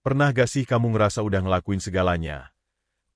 Pernah gak sih kamu ngerasa udah ngelakuin segalanya,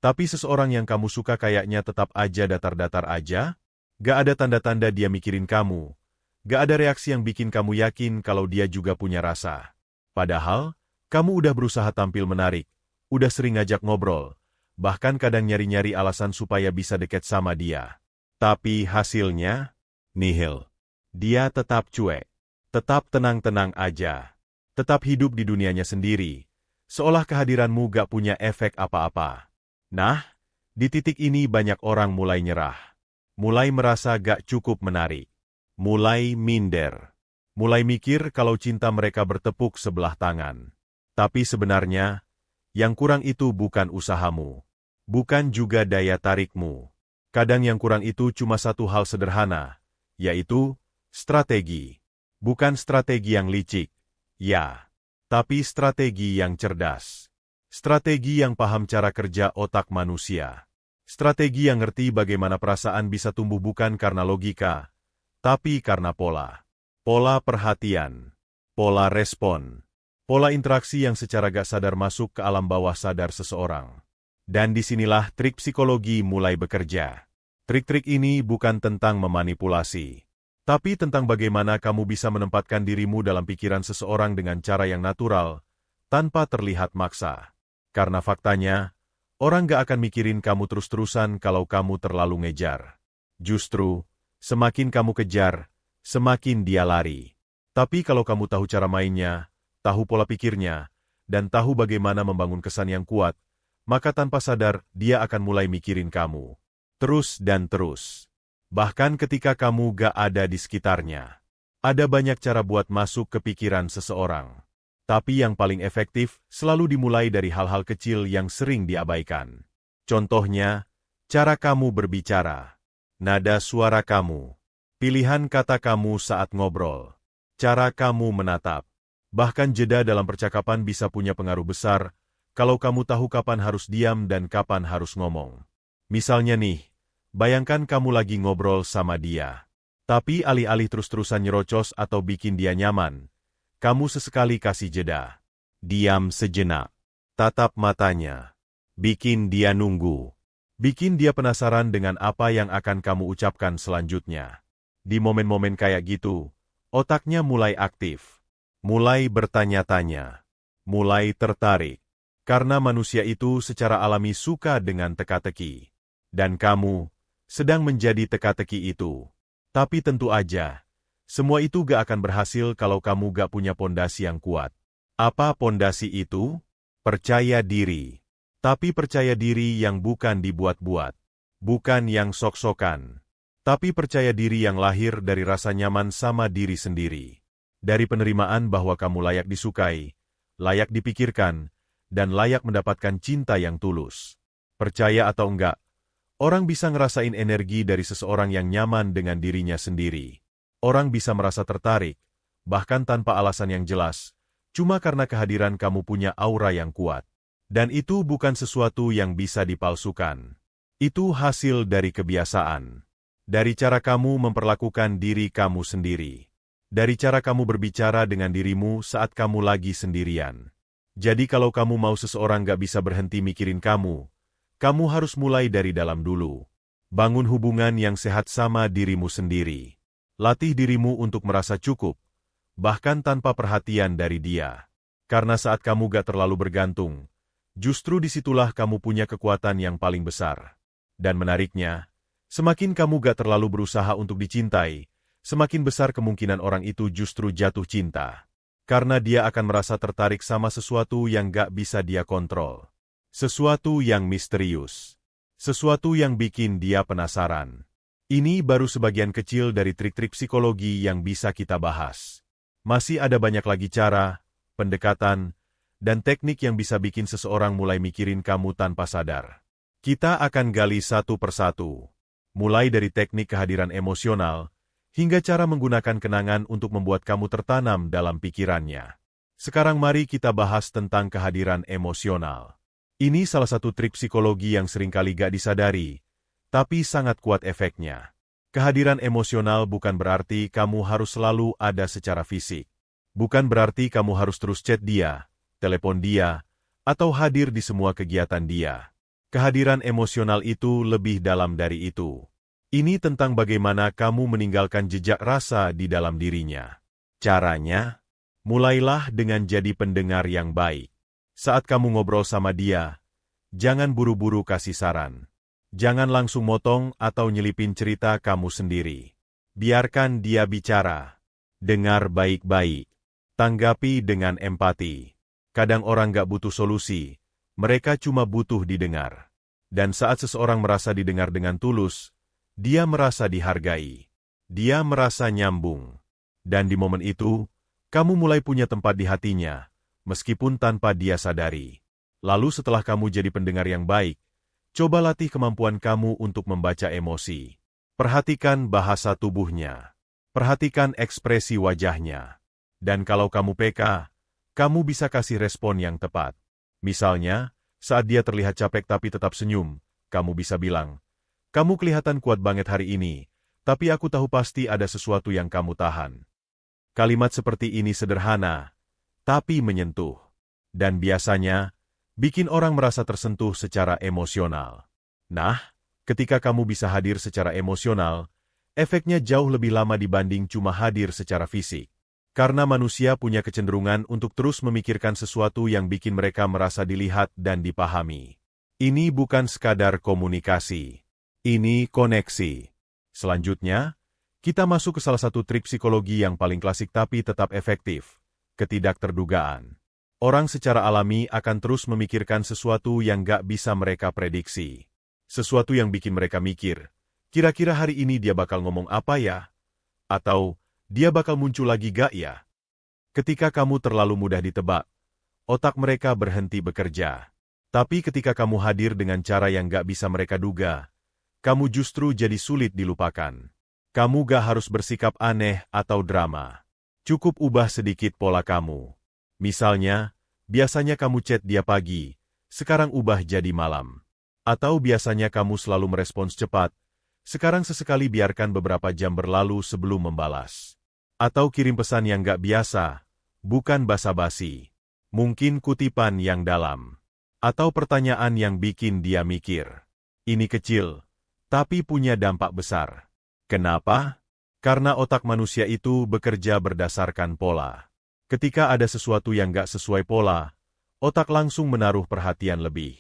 tapi seseorang yang kamu suka kayaknya tetap aja datar-datar aja? Gak ada tanda-tanda dia mikirin kamu. Gak ada reaksi yang bikin kamu yakin kalau dia juga punya rasa. Padahal, kamu udah berusaha tampil menarik, udah sering ngajak ngobrol, bahkan kadang nyari-nyari alasan supaya bisa deket sama dia. Tapi hasilnya, nihil. Dia tetap cuek, tetap tenang-tenang aja, tetap hidup di dunianya sendiri, seolah kehadiranmu gak punya efek apa-apa. Nah, di titik ini banyak orang mulai nyerah, mulai merasa gak cukup menarik, mulai minder, mulai mikir kalau cinta mereka bertepuk sebelah tangan. Tapi sebenarnya, yang kurang itu bukan usahamu, bukan juga daya tarikmu. Kadang yang kurang itu cuma satu hal sederhana, yaitu strategi. Bukan strategi yang licik, ya, tapi strategi yang cerdas. Strategi yang paham cara kerja otak manusia. Strategi yang ngerti bagaimana perasaan bisa tumbuh bukan karena logika, tapi karena pola. Pola perhatian, pola respon, pola interaksi yang secara gak sadar masuk ke alam bawah sadar seseorang. Dan disinilah trik psikologi mulai bekerja. Trik-trik ini bukan tentang memanipulasi, tapi tentang bagaimana kamu bisa menempatkan dirimu dalam pikiran seseorang dengan cara yang natural, tanpa terlihat maksa. Karena faktanya, orang gak akan mikirin kamu terus-terusan kalau kamu terlalu ngejar. Justru, semakin kamu kejar, semakin dia lari. Tapi kalau kamu tahu cara mainnya, tahu pola pikirnya, dan tahu bagaimana membangun kesan yang kuat, maka tanpa sadar dia akan mulai mikirin kamu. Terus dan terus. Bahkan ketika kamu gak ada di sekitarnya. Ada banyak cara buat masuk ke pikiran seseorang. Tapi yang paling efektif selalu dimulai dari hal-hal kecil yang sering diabaikan. Contohnya, cara kamu berbicara, nada suara kamu, pilihan kata kamu saat ngobrol, cara kamu menatap. Bahkan jeda dalam percakapan bisa punya pengaruh besar kalau kamu tahu kapan harus diam dan kapan harus ngomong. Misalnya nih, bayangkan kamu lagi ngobrol sama dia. Tapi alih-alih terus-terusan nyerocos atau bikin dia nyaman, kamu sesekali kasih jeda. Diam sejenak. Tatap matanya. Bikin dia nunggu. Bikin dia penasaran dengan apa yang akan kamu ucapkan selanjutnya. Di momen-momen kayak gitu, otaknya mulai aktif. Mulai bertanya-tanya. Mulai tertarik. Karena manusia itu secara alami suka dengan teka-teki. Dan kamu sedang menjadi teka-teki itu. Tapi tentu aja, semua itu gak akan berhasil kalau kamu gak punya pondasi yang kuat. Apa pondasi itu? Percaya diri. Tapi percaya diri yang bukan dibuat-buat. Bukan yang sok-sokan. Tapi percaya diri yang lahir dari rasa nyaman sama diri sendiri. Dari penerimaan bahwa kamu layak disukai, layak dipikirkan, dan layak mendapatkan cinta yang tulus. Percaya atau enggak, orang bisa ngerasain energi dari seseorang yang nyaman dengan dirinya sendiri. Orang bisa merasa tertarik, bahkan tanpa alasan yang jelas, cuma karena kehadiran kamu punya aura yang kuat. Dan itu bukan sesuatu yang bisa dipalsukan. Itu hasil dari kebiasaan. Dari cara kamu memperlakukan diri kamu sendiri. Dari cara kamu berbicara dengan dirimu saat kamu lagi sendirian. Jadi kalau kamu mau seseorang gak bisa berhenti mikirin kamu harus mulai dari dalam dulu. Bangun hubungan yang sehat sama dirimu sendiri. Latih dirimu untuk merasa cukup, bahkan tanpa perhatian dari dia. Karena saat kamu gak terlalu bergantung, justru disitulah kamu punya kekuatan yang paling besar. Dan menariknya, semakin kamu gak terlalu berusaha untuk dicintai, semakin besar kemungkinan orang itu justru jatuh cinta. Karena dia akan merasa tertarik sama sesuatu yang gak bisa dia kontrol. Sesuatu yang misterius. Sesuatu yang bikin dia penasaran. Ini baru sebagian kecil dari trik-trik psikologi yang bisa kita bahas. Masih ada banyak lagi cara, pendekatan, dan teknik yang bisa bikin seseorang mulai mikirin kamu tanpa sadar. Kita akan gali satu persatu. Mulai dari teknik kehadiran emosional, hingga cara menggunakan kenangan untuk membuat kamu tertanam dalam pikirannya. Sekarang mari kita bahas tentang kehadiran emosional. Ini salah satu trik psikologi yang seringkali gak disadari, tapi sangat kuat efeknya. Kehadiran emosional bukan berarti kamu harus selalu ada secara fisik. Bukan berarti kamu harus terus chat dia, telepon dia, atau hadir di semua kegiatan dia. Kehadiran emosional itu lebih dalam dari itu. Ini tentang bagaimana kamu meninggalkan jejak rasa di dalam dirinya. Caranya, mulailah dengan jadi pendengar yang baik. Saat kamu ngobrol sama dia, jangan buru-buru kasih saran. Jangan langsung motong atau nyelipin cerita kamu sendiri. Biarkan dia bicara. Dengar baik-baik. Tanggapi dengan empati. Kadang orang gak butuh solusi, mereka cuma butuh didengar. Dan saat seseorang merasa didengar dengan tulus, dia merasa dihargai. Dia merasa nyambung. Dan di momen itu, kamu mulai punya tempat di hatinya, meskipun tanpa dia sadari. Lalu setelah kamu jadi pendengar yang baik, coba latih kemampuan kamu untuk membaca emosi. Perhatikan bahasa tubuhnya. Perhatikan ekspresi wajahnya. Dan kalau kamu peka, kamu bisa kasih respon yang tepat. Misalnya, saat dia terlihat capek tapi tetap senyum, kamu bisa bilang, "Kamu kelihatan kuat banget hari ini, tapi aku tahu pasti ada sesuatu yang kamu tahan." Kalimat seperti ini sederhana, tapi menyentuh. Dan biasanya, bikin orang merasa tersentuh secara emosional. Nah, ketika kamu bisa hadir secara emosional, efeknya jauh lebih lama dibanding cuma hadir secara fisik. Karena manusia punya kecenderungan untuk terus memikirkan sesuatu yang bikin mereka merasa dilihat dan dipahami. Ini bukan sekadar komunikasi. Ini koneksi. Selanjutnya, kita masuk ke salah satu trik psikologi yang paling klasik tapi tetap efektif. Ketidakterdugaan. Orang secara alami akan terus memikirkan sesuatu yang gak bisa mereka prediksi. Sesuatu yang bikin mereka mikir, kira-kira hari ini dia bakal ngomong apa ya? Atau, dia bakal muncul lagi gak ya? Ketika kamu terlalu mudah ditebak, otak mereka berhenti bekerja. Tapi ketika kamu hadir dengan cara yang gak bisa mereka duga, kamu justru jadi sulit dilupakan. Kamu gak harus bersikap aneh atau drama. Cukup ubah sedikit pola kamu. Misalnya, biasanya kamu chat dia pagi, sekarang ubah jadi malam. Atau biasanya kamu selalu merespons cepat, sekarang sesekali biarkan beberapa jam berlalu sebelum membalas. Atau kirim pesan yang gak biasa, bukan basa-basi. Mungkin kutipan yang dalam. Atau pertanyaan yang bikin dia mikir. Ini kecil, tapi punya dampak besar. Kenapa? Karena otak manusia itu bekerja berdasarkan pola. Ketika ada sesuatu yang gak sesuai pola, otak langsung menaruh perhatian lebih.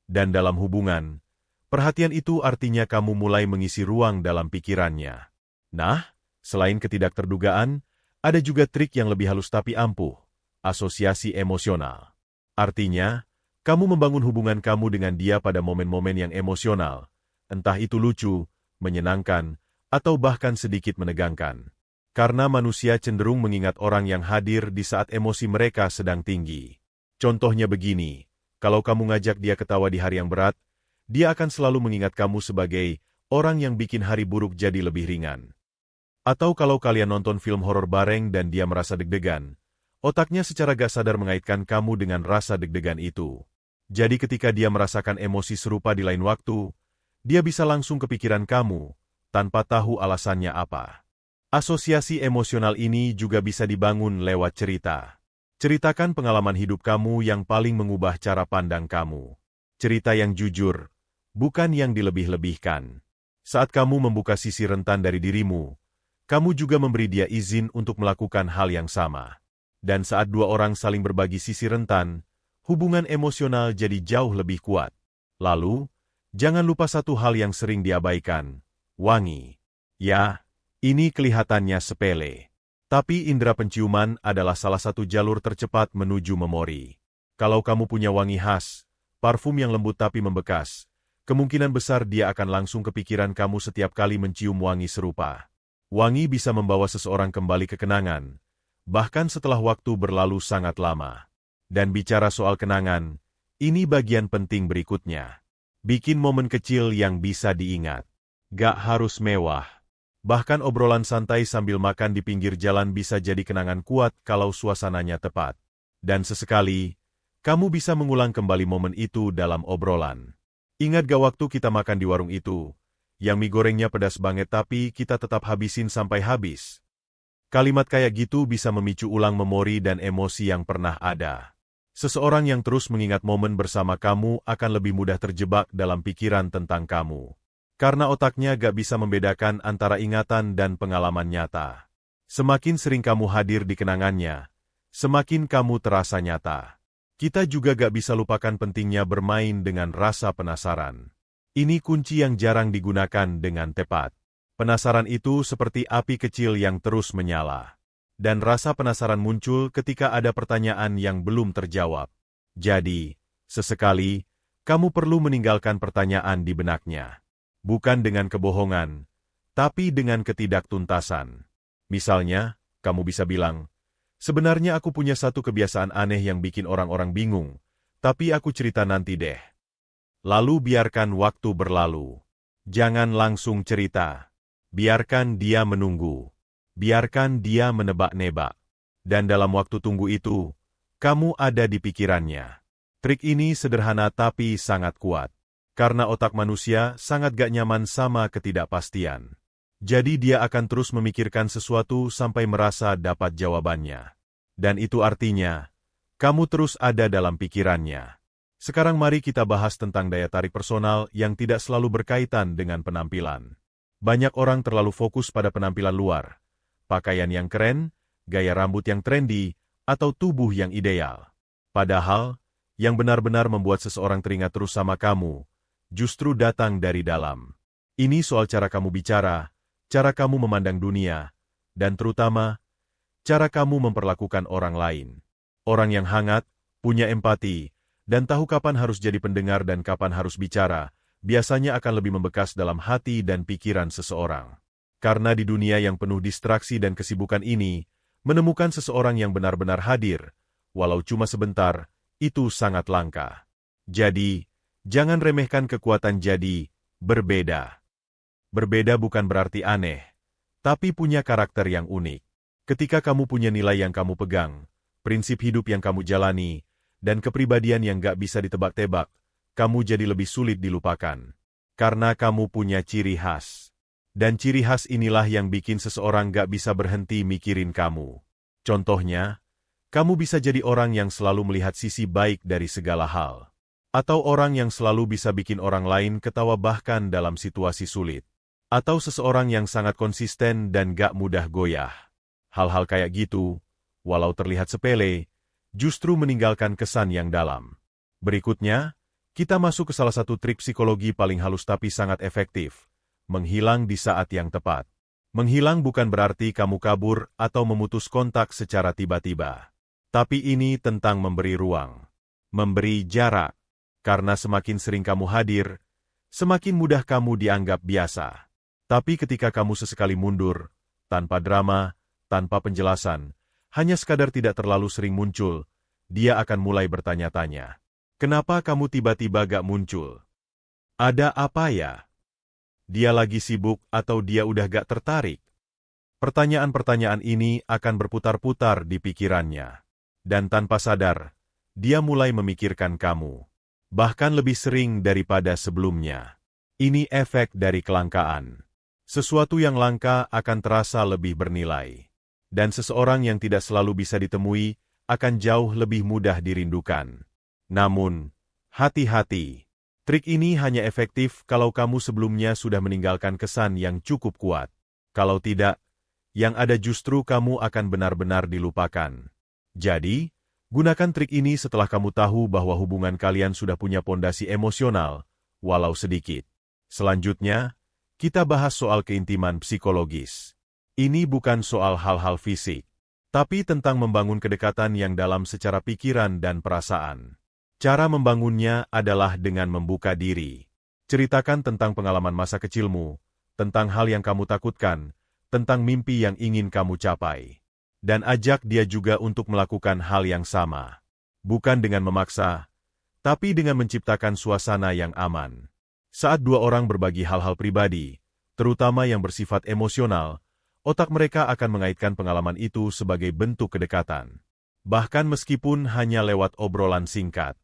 Dan dalam hubungan, perhatian itu artinya kamu mulai mengisi ruang dalam pikirannya. Nah, selain ketidakterdugaan, ada juga trik yang lebih halus tapi ampuh, asosiasi emosional. Artinya, kamu membangun hubungan kamu dengan dia pada momen-momen yang emosional, entah itu lucu, menyenangkan, atau bahkan sedikit menegangkan. Karena manusia cenderung mengingat orang yang hadir di saat emosi mereka sedang tinggi. Contohnya begini, kalau kamu ngajak dia ketawa di hari yang berat, dia akan selalu mengingat kamu sebagai orang yang bikin hari buruk jadi lebih ringan. Atau kalau kalian nonton film horor bareng dan dia merasa deg-degan, otaknya secara gak sadar mengaitkan kamu dengan rasa deg-degan itu. Jadi ketika dia merasakan emosi serupa di lain waktu, dia bisa langsung kepikiran kamu, tanpa tahu alasannya apa. Asosiasi emosional ini juga bisa dibangun lewat cerita. Ceritakan pengalaman hidup kamu yang paling mengubah cara pandang kamu. Cerita yang jujur, bukan yang dilebih-lebihkan. Saat kamu membuka sisi rentan dari dirimu, kamu juga memberi dia izin untuk melakukan hal yang sama. Dan saat dua orang saling berbagi sisi rentan, hubungan emosional jadi jauh lebih kuat. Lalu, jangan lupa satu hal yang sering diabaikan, wangi. Ya, ini kelihatannya sepele. Tapi indera penciuman adalah salah satu jalur tercepat menuju memori. Kalau kamu punya wangi khas, parfum yang lembut tapi membekas, kemungkinan besar dia akan langsung kepikiran kamu setiap kali mencium wangi serupa. Wangi bisa membawa seseorang kembali ke kenangan, bahkan setelah waktu berlalu sangat lama. Dan bicara soal kenangan, ini bagian penting berikutnya. Bikin momen kecil yang bisa diingat. Gak harus mewah. Bahkan obrolan santai sambil makan di pinggir jalan bisa jadi kenangan kuat kalau suasananya tepat. Dan sesekali, kamu bisa mengulang kembali momen itu dalam obrolan. Ingat gak waktu kita makan di warung itu? Yang mie gorengnya pedas banget tapi kita tetap habisin sampai habis. Kalimat kayak gitu bisa memicu ulang memori dan emosi yang pernah ada. Seseorang yang terus mengingat momen bersama kamu akan lebih mudah terjebak dalam pikiran tentang kamu. Karena otaknya gak bisa membedakan antara ingatan dan pengalaman nyata. Semakin sering kamu hadir di kenangannya, semakin kamu terasa nyata. Kita juga gak bisa lupakan pentingnya bermain dengan rasa penasaran. Ini kunci yang jarang digunakan dengan tepat. Penasaran itu seperti api kecil yang terus menyala. Dan rasa penasaran muncul ketika ada pertanyaan yang belum terjawab. Jadi, sesekali, kamu perlu meninggalkan pertanyaan di benaknya. Bukan dengan kebohongan, tapi dengan ketidaktuntasan. Misalnya, kamu bisa bilang, sebenarnya aku punya satu kebiasaan aneh yang bikin orang-orang bingung, tapi aku cerita nanti deh. Lalu biarkan waktu berlalu. Jangan langsung cerita. Biarkan dia menunggu. Biarkan dia menebak-nebak. Dan dalam waktu tunggu itu, kamu ada di pikirannya. Trik ini sederhana tapi sangat kuat. Karena otak manusia sangat gak nyaman sama ketidakpastian. Jadi dia akan terus memikirkan sesuatu sampai merasa dapat jawabannya. Dan itu artinya, kamu terus ada dalam pikirannya. Sekarang mari kita bahas tentang daya tarik personal yang tidak selalu berkaitan dengan penampilan. Banyak orang terlalu fokus pada penampilan luar. Pakaian yang keren, gaya rambut yang trendy, atau tubuh yang ideal. Padahal, yang benar-benar membuat seseorang teringat terus sama kamu, justru datang dari dalam. Ini soal cara kamu bicara, cara kamu memandang dunia, dan terutama, cara kamu memperlakukan orang lain. Orang yang hangat, punya empati, dan tahu kapan harus jadi pendengar dan kapan harus bicara, biasanya akan lebih membekas dalam hati dan pikiran seseorang. Karena di dunia yang penuh distraksi dan kesibukan ini, menemukan seseorang yang benar-benar hadir, walau cuma sebentar, itu sangat langka. Jadi, jangan remehkan kekuatan jadi berbeda. Berbeda bukan berarti aneh, tapi punya karakter yang unik. Ketika kamu punya nilai yang kamu pegang, prinsip hidup yang kamu jalani, dan kepribadian yang gak bisa ditebak-tebak, kamu jadi lebih sulit dilupakan. Karena kamu punya ciri khas. Dan ciri khas inilah yang bikin seseorang gak bisa berhenti mikirin kamu. Contohnya, kamu bisa jadi orang yang selalu melihat sisi baik dari segala hal. Atau orang yang selalu bisa bikin orang lain ketawa bahkan dalam situasi sulit. Atau seseorang yang sangat konsisten dan gak mudah goyah. Hal-hal kayak gitu, walau terlihat sepele, justru meninggalkan kesan yang dalam. Berikutnya, kita masuk ke salah satu trik psikologi paling halus tapi sangat efektif. Menghilang di saat yang tepat. Menghilang bukan berarti kamu kabur atau memutus kontak secara tiba-tiba. Tapi ini tentang memberi ruang. Memberi jarak. Karena semakin sering kamu hadir, semakin mudah kamu dianggap biasa. Tapi ketika kamu sesekali mundur, tanpa drama, tanpa penjelasan, hanya sekadar tidak terlalu sering muncul, dia akan mulai bertanya-tanya. Kenapa kamu tiba-tiba gak muncul? Ada apa ya? Dia lagi sibuk atau dia udah gak tertarik? Pertanyaan-pertanyaan ini akan berputar-putar di pikirannya. Dan tanpa sadar, dia mulai memikirkan kamu. Bahkan lebih sering daripada sebelumnya. Ini efek dari kelangkaan. Sesuatu yang langka akan terasa lebih bernilai. Dan seseorang yang tidak selalu bisa ditemui akan jauh lebih mudah dirindukan. Namun, hati-hati. Trik ini hanya efektif kalau kamu sebelumnya sudah meninggalkan kesan yang cukup kuat. Kalau tidak, yang ada justru kamu akan benar-benar dilupakan. Jadi, gunakan trik ini setelah kamu tahu bahwa hubungan kalian sudah punya pondasi emosional, walau sedikit. Selanjutnya, kita bahas soal keintiman psikologis. Ini bukan soal hal-hal fisik, tapi tentang membangun kedekatan yang dalam secara pikiran dan perasaan. Cara membangunnya adalah dengan membuka diri. Ceritakan tentang pengalaman masa kecilmu, tentang hal yang kamu takutkan, tentang mimpi yang ingin kamu capai. Dan ajak dia juga untuk melakukan hal yang sama. Bukan dengan memaksa, tapi dengan menciptakan suasana yang aman. Saat dua orang berbagi hal-hal pribadi, terutama yang bersifat emosional, otak mereka akan mengaitkan pengalaman itu sebagai bentuk kedekatan. Bahkan meskipun hanya lewat obrolan singkat.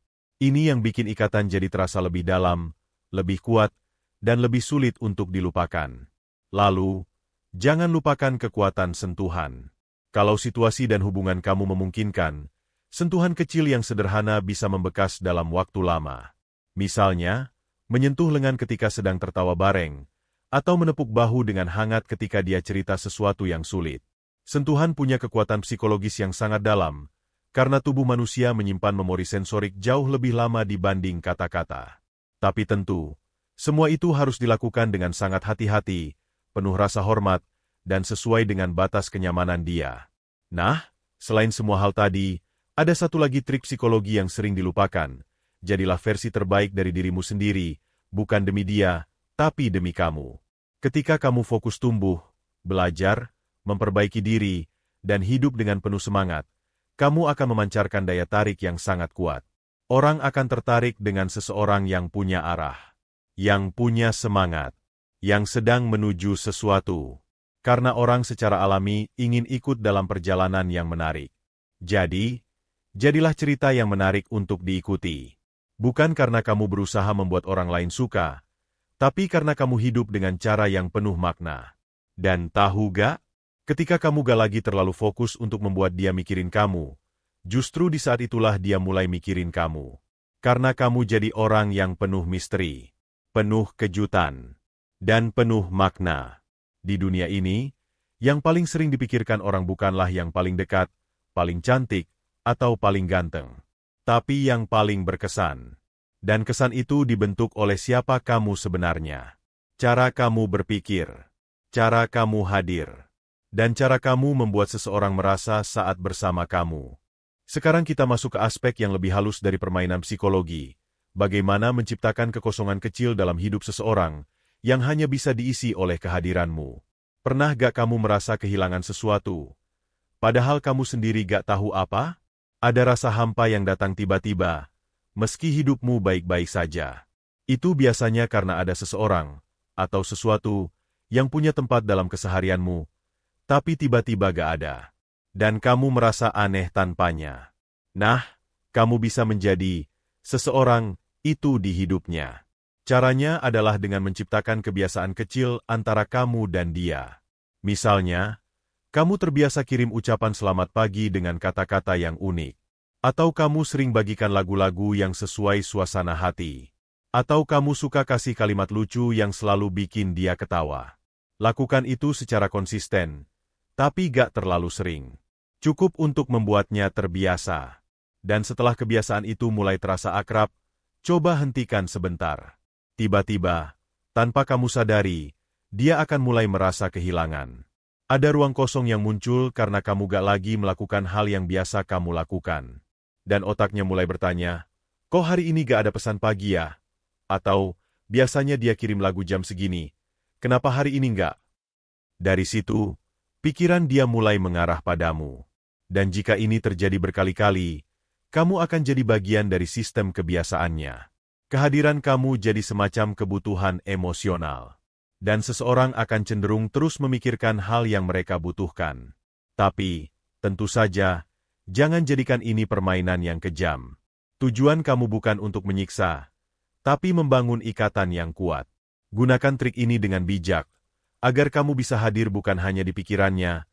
Ini yang bikin ikatan jadi terasa lebih dalam, lebih kuat, dan lebih sulit untuk dilupakan. Lalu, jangan lupakan kekuatan sentuhan. Kalau situasi dan hubungan kamu memungkinkan, Sentuhan kecil yang sederhana bisa membekas dalam waktu lama. Misalnya, menyentuh lengan ketika sedang tertawa bareng, atau menepuk bahu dengan hangat ketika dia cerita sesuatu yang sulit. Sentuhan punya kekuatan psikologis yang sangat dalam, karena tubuh manusia menyimpan memori sensorik jauh lebih lama dibanding kata-kata. Tapi tentu, semua itu harus dilakukan dengan sangat hati-hati, penuh rasa hormat, dan sesuai dengan batas kenyamanan dia. Nah, selain semua hal tadi, ada satu lagi trik psikologi yang sering dilupakan. Jadilah versi terbaik dari dirimu sendiri, bukan demi dia, tapi demi kamu. Ketika kamu fokus tumbuh, belajar, memperbaiki diri, dan hidup dengan penuh semangat, kamu akan memancarkan daya tarik yang sangat kuat. Orang akan tertarik dengan seseorang yang punya arah, yang punya semangat, yang sedang menuju sesuatu. Karena orang secara alami ingin ikut dalam perjalanan yang menarik. Jadi, jadilah cerita yang menarik untuk diikuti. Bukan karena kamu berusaha membuat orang lain suka, tapi karena kamu hidup dengan cara yang penuh makna. Dan tahu gak? Ketika kamu gak lagi terlalu fokus untuk membuat dia mikirin kamu, justru di saat itulah dia mulai mikirin kamu. Karena kamu jadi orang yang penuh misteri, penuh kejutan, dan penuh makna. Di dunia ini, yang paling sering dipikirkan orang bukanlah yang paling dekat, paling cantik, atau paling ganteng, tapi yang paling berkesan. Dan kesan itu dibentuk oleh siapa kamu sebenarnya. Cara kamu berpikir, cara kamu hadir, dan cara kamu membuat seseorang merasa saat bersama kamu. Sekarang kita masuk ke aspek yang lebih halus dari permainan psikologi. Bagaimana menciptakan kekosongan kecil dalam hidup seseorang, yang hanya bisa diisi oleh kehadiranmu. Pernah gak kamu merasa kehilangan sesuatu? Padahal kamu sendiri gak tahu apa? Ada rasa hampa yang datang tiba-tiba, meski hidupmu baik-baik saja. Itu biasanya karena ada seseorang, atau sesuatu, yang punya tempat dalam keseharianmu, tapi tiba-tiba gak ada. Dan kamu merasa aneh tanpanya. Nah, kamu bisa menjadi seseorang itu di hidupnya. Caranya adalah dengan menciptakan kebiasaan kecil antara kamu dan dia. Misalnya, kamu terbiasa kirim ucapan selamat pagi dengan kata-kata yang unik. Atau kamu sering bagikan lagu-lagu yang sesuai suasana hati. Atau kamu suka kasih kalimat lucu yang selalu bikin dia ketawa. Lakukan itu secara konsisten, tapi gak terlalu sering. Cukup untuk membuatnya terbiasa. Dan setelah kebiasaan itu mulai terasa akrab, coba hentikan sebentar. Tiba-tiba, tanpa kamu sadari, dia akan mulai merasa kehilangan. Ada ruang kosong yang muncul karena kamu gak lagi melakukan hal yang biasa kamu lakukan. Dan otaknya mulai bertanya, kok hari ini gak ada pesan pagi ya? Atau, biasanya dia kirim lagu jam segini, kenapa hari ini enggak? Dari situ, pikiran dia mulai mengarah padamu. Dan jika ini terjadi berkali-kali, kamu akan jadi bagian dari sistem kebiasaannya. Kehadiran kamu jadi semacam kebutuhan emosional. Dan seseorang akan cenderung terus memikirkan hal yang mereka butuhkan. Tapi, tentu saja, jangan jadikan ini permainan yang kejam. Tujuan kamu bukan untuk menyiksa, tapi membangun ikatan yang kuat. Gunakan trik ini dengan bijak, agar kamu bisa hadir bukan hanya di pikirannya,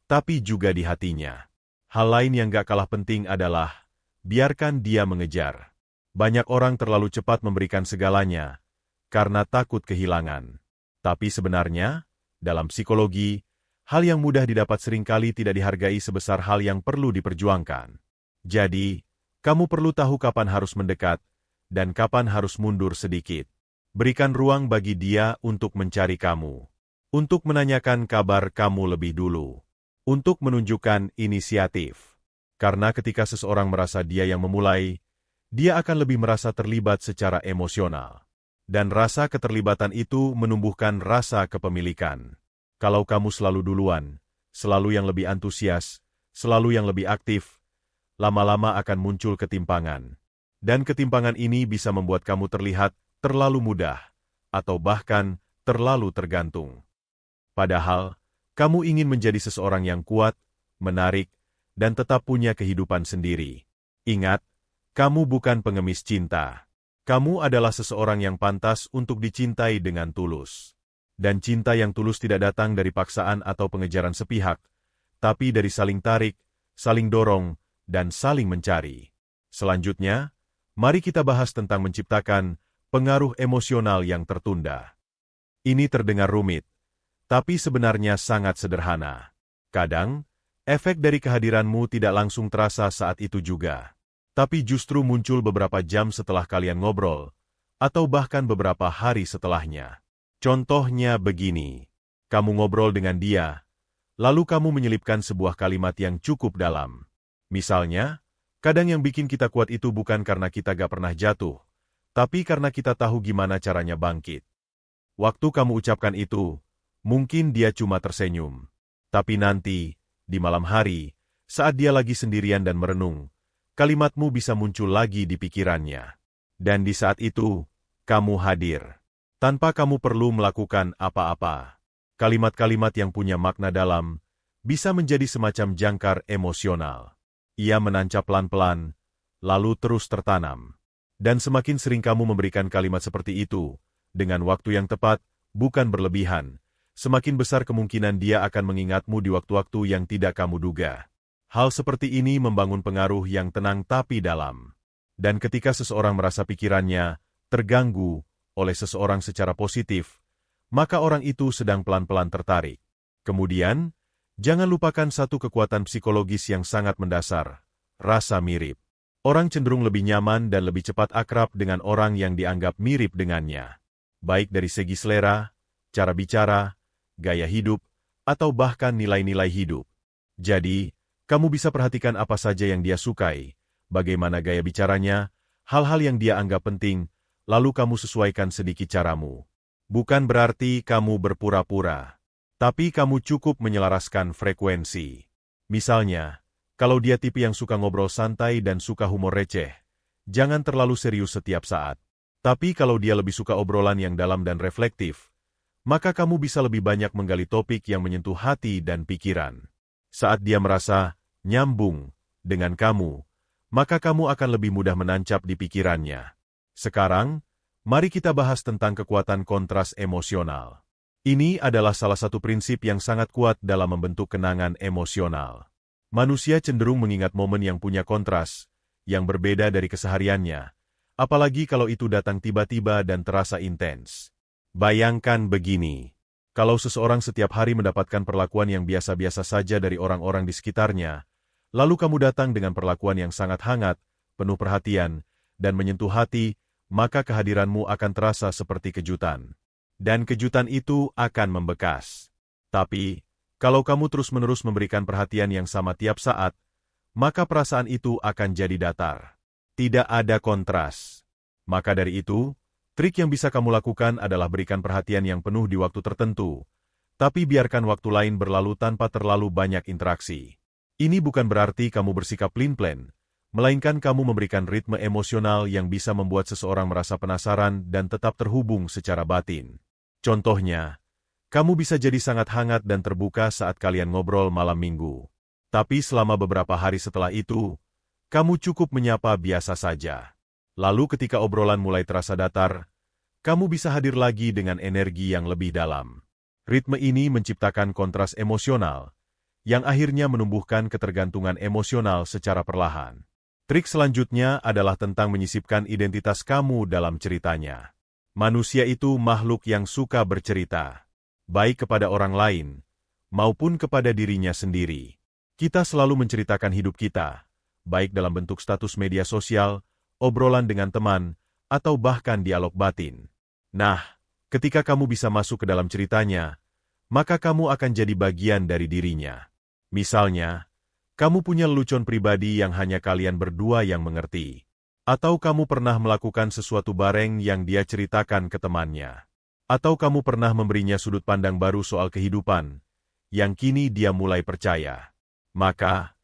tapi juga di hatinya. Hal lain yang gak kalah penting adalah, biarkan dia mengejar. Banyak orang terlalu cepat memberikan segalanya, karena takut kehilangan. Tapi sebenarnya, dalam psikologi, hal yang mudah didapat seringkali tidak dihargai sebesar hal yang perlu diperjuangkan. Jadi, kamu perlu tahu kapan harus mendekat, dan kapan harus mundur sedikit. Berikan ruang bagi dia untuk mencari kamu. Untuk menanyakan kabar kamu lebih dulu. Untuk menunjukkan inisiatif. Karena ketika seseorang merasa dia yang memulai, dia akan lebih merasa terlibat secara emosional. Dan rasa keterlibatan itu menumbuhkan rasa kepemilikan. Kalau kamu selalu duluan, selalu yang lebih antusias, selalu yang lebih aktif, lama-lama akan muncul ketimpangan. Dan ketimpangan ini bisa membuat kamu terlihat terlalu mudah, atau bahkan terlalu tergantung. Padahal, kamu ingin menjadi seseorang yang kuat, menarik, dan tetap punya kehidupan sendiri. Ingat, kamu bukan pengemis cinta. Kamu adalah seseorang yang pantas untuk dicintai dengan tulus. Dan cinta yang tulus tidak datang dari paksaan atau pengejaran sepihak, tapi dari saling tarik, saling dorong, dan saling mencari. Selanjutnya, mari kita bahas tentang menciptakan pengaruh emosional yang tertunda. Ini terdengar rumit, tapi sebenarnya sangat sederhana. Kadang, efek dari kehadiranmu tidak langsung terasa saat itu juga. Tapi justru muncul beberapa jam setelah kalian ngobrol, atau bahkan beberapa hari setelahnya. Contohnya begini, kamu ngobrol dengan dia, lalu kamu menyelipkan sebuah kalimat yang cukup dalam. Misalnya, kadang yang bikin kita kuat itu bukan karena kita gak pernah jatuh, tapi karena kita tahu gimana caranya bangkit. Waktu kamu ucapkan itu, mungkin dia cuma tersenyum. Tapi nanti, di malam hari, saat dia lagi sendirian dan merenung, kalimatmu bisa muncul lagi di pikirannya. Dan di saat itu, kamu hadir. Tanpa kamu perlu melakukan apa-apa. Kalimat-kalimat yang punya makna dalam bisa menjadi semacam jangkar emosional. Ia menancap pelan-pelan, lalu terus tertanam. Dan semakin sering kamu memberikan kalimat seperti itu, dengan waktu yang tepat, bukan berlebihan, semakin besar kemungkinan dia akan mengingatmu di waktu-waktu yang tidak kamu duga. Hal seperti ini membangun pengaruh yang tenang tapi dalam. Dan ketika seseorang merasa pikirannya terganggu oleh seseorang secara positif, maka orang itu sedang pelan-pelan tertarik. Kemudian, jangan lupakan satu kekuatan psikologis yang sangat mendasar, rasa mirip. Orang cenderung lebih nyaman dan lebih cepat akrab dengan orang yang dianggap mirip dengannya. Baik dari segi selera, cara bicara, gaya hidup, atau bahkan nilai-nilai hidup. Jadi, kamu bisa perhatikan apa saja yang dia sukai, bagaimana gaya bicaranya, hal-hal yang dia anggap penting, lalu kamu sesuaikan sedikit caramu. Bukan berarti kamu berpura-pura, tapi kamu cukup menyelaraskan frekuensi. Misalnya, kalau dia tipe yang suka ngobrol santai dan suka humor receh, jangan terlalu serius setiap saat. Tapi kalau dia lebih suka obrolan yang dalam dan reflektif, maka kamu bisa lebih banyak menggali topik yang menyentuh hati dan pikiran. Saat dia merasa nyambung dengan kamu, maka kamu akan lebih mudah menancap di pikirannya. Sekarang, mari kita bahas tentang kekuatan kontras emosional. Ini adalah salah satu prinsip yang sangat kuat dalam membentuk kenangan emosional. Manusia cenderung mengingat momen yang punya kontras, yang berbeda dari kesehariannya, apalagi kalau itu datang tiba-tiba dan terasa intens. Bayangkan begini, kalau seseorang setiap hari mendapatkan perlakuan yang biasa-biasa saja dari orang-orang di sekitarnya, lalu kamu datang dengan perlakuan yang sangat hangat, penuh perhatian, dan menyentuh hati, maka kehadiranmu akan terasa seperti kejutan. Dan kejutan itu akan membekas. Tapi, kalau kamu terus-menerus memberikan perhatian yang sama tiap saat, maka perasaan itu akan jadi datar. Tidak ada kontras. Maka dari itu, trik yang bisa kamu lakukan adalah berikan perhatian yang penuh di waktu tertentu, tapi biarkan waktu lain berlalu tanpa terlalu banyak interaksi. Ini bukan berarti kamu bersikap plin-plen, melainkan kamu memberikan ritme emosional yang bisa membuat seseorang merasa penasaran dan tetap terhubung secara batin. Contohnya, kamu bisa jadi sangat hangat dan terbuka saat kalian ngobrol malam minggu. Tapi selama beberapa hari setelah itu, kamu cukup menyapa biasa saja. Lalu ketika obrolan mulai terasa datar, kamu bisa hadir lagi dengan energi yang lebih dalam. Ritme ini menciptakan kontras emosional, yang akhirnya menumbuhkan ketergantungan emosional secara perlahan. Trik selanjutnya adalah tentang menyisipkan identitas kamu dalam ceritanya. Manusia itu makhluk yang suka bercerita, baik kepada orang lain, maupun kepada dirinya sendiri. Kita selalu menceritakan hidup kita, baik dalam bentuk status media sosial, obrolan dengan teman, atau bahkan dialog batin. Nah, ketika kamu bisa masuk ke dalam ceritanya, maka kamu akan jadi bagian dari dirinya. Misalnya, kamu punya lelucon pribadi yang hanya kalian berdua yang mengerti. Atau kamu pernah melakukan sesuatu bareng yang dia ceritakan ke temannya. Atau kamu pernah memberinya sudut pandang baru soal kehidupan, yang kini dia mulai percaya. Maka,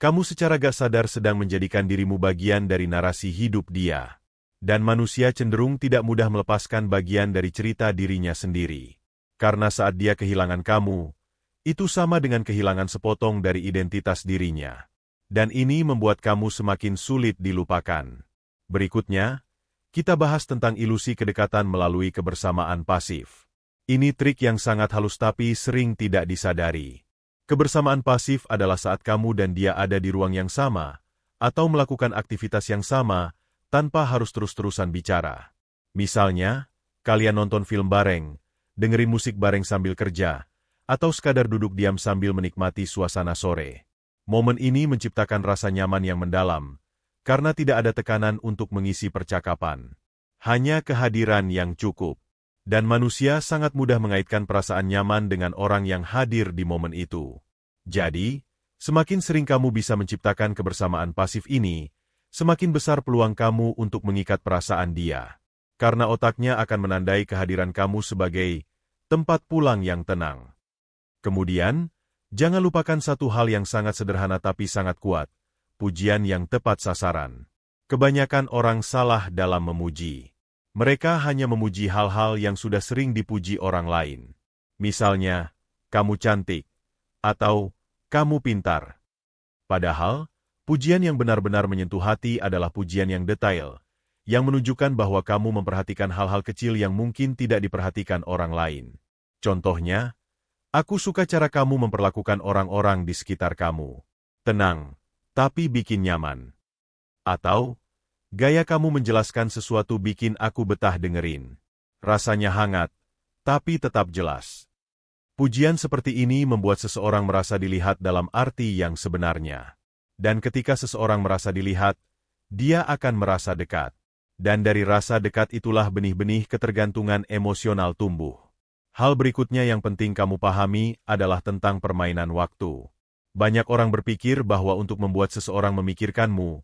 kamu secara gak sadar sedang menjadikan dirimu bagian dari narasi hidup dia. Dan manusia cenderung tidak mudah melepaskan bagian dari cerita dirinya sendiri. Karena saat dia kehilangan kamu, itu sama dengan kehilangan sepotong dari identitas dirinya. Dan ini membuat kamu semakin sulit dilupakan. Berikutnya, kita bahas tentang ilusi kedekatan melalui kebersamaan pasif. Ini trik yang sangat halus tapi sering tidak disadari. Kebersamaan pasif adalah saat kamu dan dia ada di ruang yang sama, atau melakukan aktivitas yang sama tanpa harus terus-terusan bicara. Misalnya, kalian nonton film bareng, dengerin musik bareng sambil kerja, atau sekadar duduk diam sambil menikmati suasana sore. Momen ini menciptakan rasa nyaman yang mendalam, karena tidak ada tekanan untuk mengisi percakapan. Hanya kehadiran yang cukup. Dan manusia sangat mudah mengaitkan perasaan nyaman dengan orang yang hadir di momen itu. Jadi, semakin sering kamu bisa menciptakan kebersamaan pasif ini, semakin besar peluang kamu untuk mengikat perasaan dia. Karena otaknya akan menandai kehadiran kamu sebagai tempat pulang yang tenang. Kemudian, jangan lupakan satu hal yang sangat sederhana tapi sangat kuat, pujian yang tepat sasaran. Kebanyakan orang salah dalam memuji. Mereka hanya memuji hal-hal yang sudah sering dipuji orang lain. Misalnya, kamu cantik, atau kamu pintar. Padahal, pujian yang benar-benar menyentuh hati adalah pujian yang detail, yang menunjukkan bahwa kamu memperhatikan hal-hal kecil yang mungkin tidak diperhatikan orang lain. Contohnya, aku suka cara kamu memperlakukan orang-orang di sekitar kamu. Tenang, tapi bikin nyaman. Atau, gaya kamu menjelaskan sesuatu bikin aku betah dengerin. Rasanya hangat, tapi tetap jelas. Pujian seperti ini membuat seseorang merasa dilihat dalam arti yang sebenarnya. Dan ketika seseorang merasa dilihat, dia akan merasa dekat. Dan dari rasa dekat itulah benih-benih ketergantungan emosional tumbuh. Hal berikutnya yang penting kamu pahami adalah tentang permainan waktu. Banyak orang berpikir bahwa untuk membuat seseorang memikirkanmu,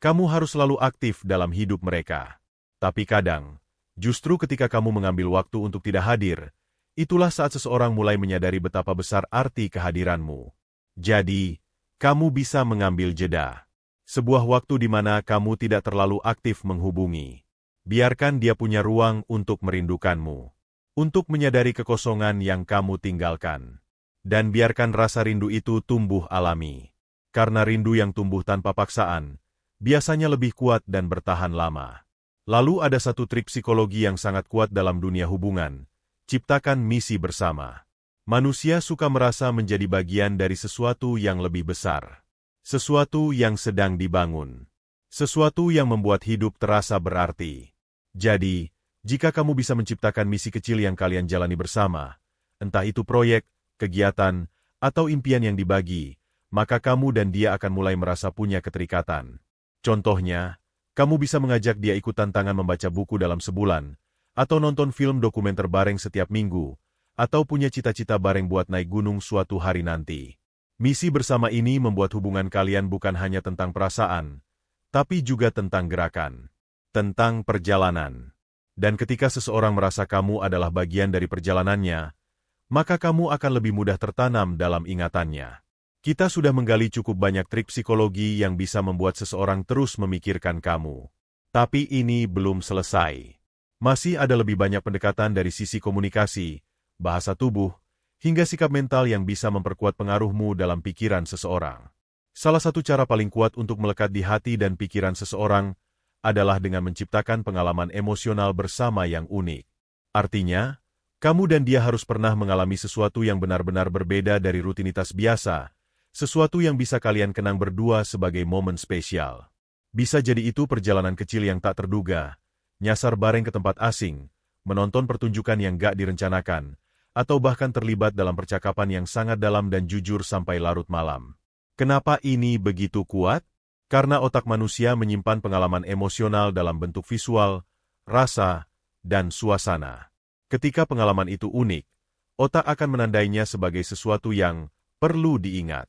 kamu harus selalu aktif dalam hidup mereka. Tapi kadang, justru ketika kamu mengambil waktu untuk tidak hadir, itulah saat seseorang mulai menyadari betapa besar arti kehadiranmu. Jadi, kamu bisa mengambil jeda. Sebuah waktu di mana kamu tidak terlalu aktif menghubungi. Biarkan dia punya ruang untuk merindukanmu. Untuk menyadari kekosongan yang kamu tinggalkan. Dan biarkan rasa rindu itu tumbuh alami. Karena rindu yang tumbuh tanpa paksaan, biasanya lebih kuat dan bertahan lama. Lalu ada satu trik psikologi yang sangat kuat dalam dunia hubungan, ciptakan misi bersama. Manusia suka merasa menjadi bagian dari sesuatu yang lebih besar. Sesuatu yang sedang dibangun. Sesuatu yang membuat hidup terasa berarti. Jadi, jika kamu bisa menciptakan misi kecil yang kalian jalani bersama, entah itu proyek, kegiatan, atau impian yang dibagi, maka kamu dan dia akan mulai merasa punya keterikatan. Contohnya, kamu bisa mengajak dia ikut tantangan membaca buku dalam sebulan, atau nonton film dokumenter bareng setiap minggu, atau punya cita-cita bareng buat naik gunung suatu hari nanti. Misi bersama ini membuat hubungan kalian bukan hanya tentang perasaan, tapi juga tentang gerakan, tentang perjalanan. Dan ketika seseorang merasa kamu adalah bagian dari perjalanannya, maka kamu akan lebih mudah tertanam dalam ingatannya. Kita sudah menggali cukup banyak trik psikologi yang bisa membuat seseorang terus memikirkan kamu. Tapi ini belum selesai. Masih ada lebih banyak pendekatan dari sisi komunikasi, bahasa tubuh, hingga sikap mental yang bisa memperkuat pengaruhmu dalam pikiran seseorang. Salah satu cara paling kuat untuk melekat di hati dan pikiran seseorang adalah dengan menciptakan pengalaman emosional bersama yang unik. Artinya, kamu dan dia harus pernah mengalami sesuatu yang benar-benar berbeda dari rutinitas biasa, sesuatu yang bisa kalian kenang berdua sebagai momen spesial. Bisa jadi itu perjalanan kecil yang tak terduga, nyasar bareng ke tempat asing, menonton pertunjukan yang gak direncanakan, atau bahkan terlibat dalam percakapan yang sangat dalam dan jujur sampai larut malam. Kenapa ini begitu kuat? Karena otak manusia menyimpan pengalaman emosional dalam bentuk visual, rasa, dan suasana. Ketika pengalaman itu unik, otak akan menandainya sebagai sesuatu yang perlu diingat.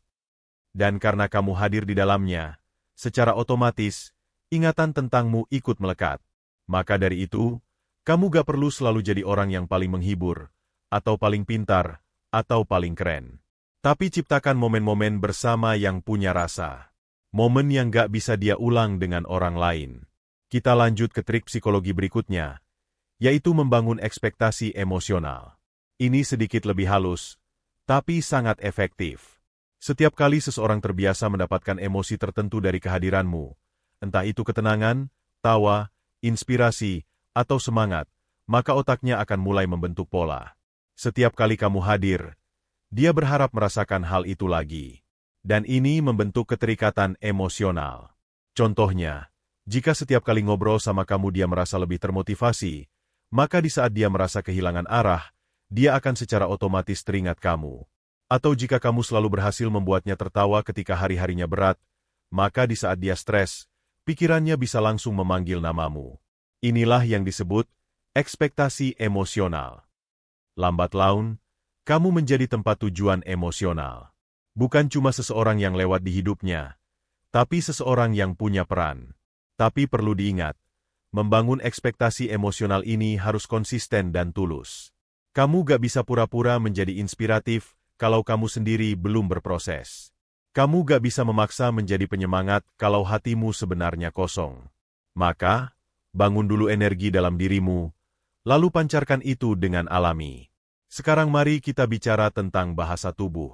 Dan karena kamu hadir di dalamnya, secara otomatis, ingatan tentangmu ikut melekat. Maka dari itu, kamu gak perlu selalu jadi orang yang paling menghibur, atau paling pintar, atau paling keren. Tapi ciptakan momen-momen bersama yang punya rasa. Momen yang gak bisa dia ulang dengan orang lain. Kita lanjut ke trik psikologi berikutnya, yaitu membangun ekspektasi emosional. Ini sedikit lebih halus, tapi sangat efektif. Setiap kali seseorang terbiasa mendapatkan emosi tertentu dari kehadiranmu, entah itu ketenangan, tawa, inspirasi, atau semangat, maka otaknya akan mulai membentuk pola. Setiap kali kamu hadir, dia berharap merasakan hal itu lagi. Dan ini membentuk keterikatan emosional. Contohnya, jika setiap kali ngobrol sama kamu dia merasa lebih termotivasi, maka di saat dia merasa kehilangan arah, dia akan secara otomatis teringat kamu. Atau jika kamu selalu berhasil membuatnya tertawa ketika hari-harinya berat, maka di saat dia stres, pikirannya bisa langsung memanggil namamu. Inilah yang disebut ekspektasi emosional. Lambat laun, kamu menjadi tempat tujuan emosional. Bukan cuma seseorang yang lewat di hidupnya, tapi seseorang yang punya peran. Tapi perlu diingat, membangun ekspektasi emosional ini harus konsisten dan tulus. Kamu gak bisa pura-pura menjadi inspiratif kalau kamu sendiri belum berproses. Kamu gak bisa memaksa menjadi penyemangat kalau hatimu sebenarnya kosong. Maka, bangun dulu energi dalam dirimu, lalu pancarkan itu dengan alami. Sekarang mari kita bicara tentang bahasa tubuh.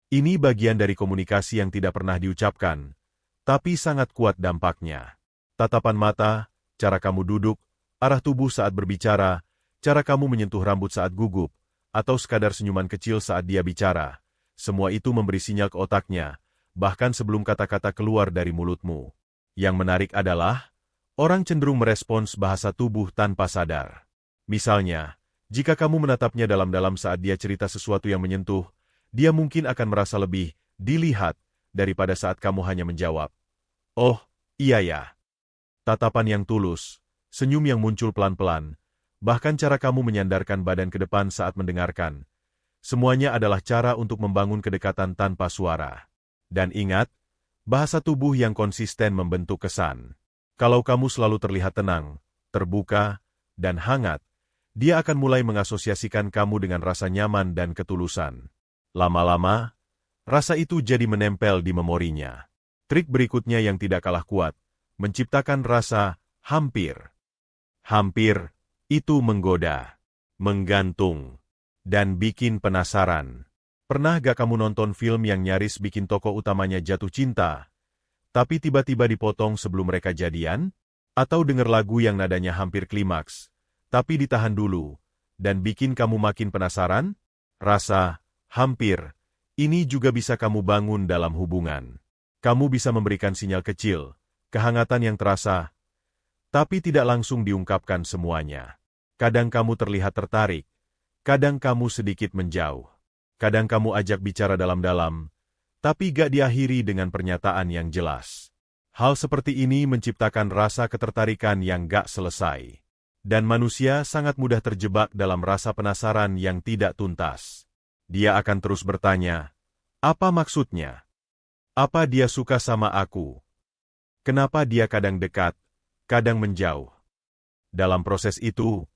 Ini bagian dari komunikasi yang tidak pernah diucapkan, tapi sangat kuat dampaknya. Tatapan mata, cara kamu duduk, arah tubuh saat berbicara, cara kamu menyentuh rambut saat gugup, atau sekadar senyuman kecil saat dia bicara, semua itu memberi sinyal ke otaknya, bahkan sebelum kata-kata keluar dari mulutmu. Yang menarik adalah, orang cenderung merespons bahasa tubuh tanpa sadar. Misalnya, jika kamu menatapnya dalam-dalam saat dia cerita sesuatu yang menyentuh, dia mungkin akan merasa lebih dilihat daripada saat kamu hanya menjawab, "Oh, iya ya." Tatapan yang tulus, senyum yang muncul pelan-pelan, bahkan cara kamu menyandarkan badan ke depan saat mendengarkan, semuanya adalah cara untuk membangun kedekatan tanpa suara. Dan ingat, bahasa tubuh yang konsisten membentuk kesan. Kalau kamu selalu terlihat tenang, terbuka, dan hangat, dia akan mulai mengasosiasikan kamu dengan rasa nyaman dan ketulusan. Lama-lama, rasa itu jadi menempel di memorinya. Trik berikutnya yang tidak kalah kuat, menciptakan rasa hampir. Hampir, itu menggoda, menggantung, dan bikin penasaran. Pernah gak kamu nonton film yang nyaris bikin tokoh utamanya jatuh cinta, tapi tiba-tiba dipotong sebelum mereka jadian? Atau dengar lagu yang nadanya hampir klimaks, tapi ditahan dulu, dan bikin kamu makin penasaran? Rasa hampir, ini juga bisa kamu bangun dalam hubungan. Kamu bisa memberikan sinyal kecil, kehangatan yang terasa, tapi tidak langsung diungkapkan semuanya. Kadang kamu terlihat tertarik, kadang kamu sedikit menjauh, kadang kamu ajak bicara dalam-dalam, tapi gak diakhiri dengan pernyataan yang jelas. Hal seperti ini menciptakan rasa ketertarikan yang gak selesai. Dan manusia sangat mudah terjebak dalam rasa penasaran yang tidak tuntas. Dia akan terus bertanya, apa maksudnya? Apa dia suka sama aku? Kenapa dia kadang dekat, kadang menjauh? Dalam proses itu,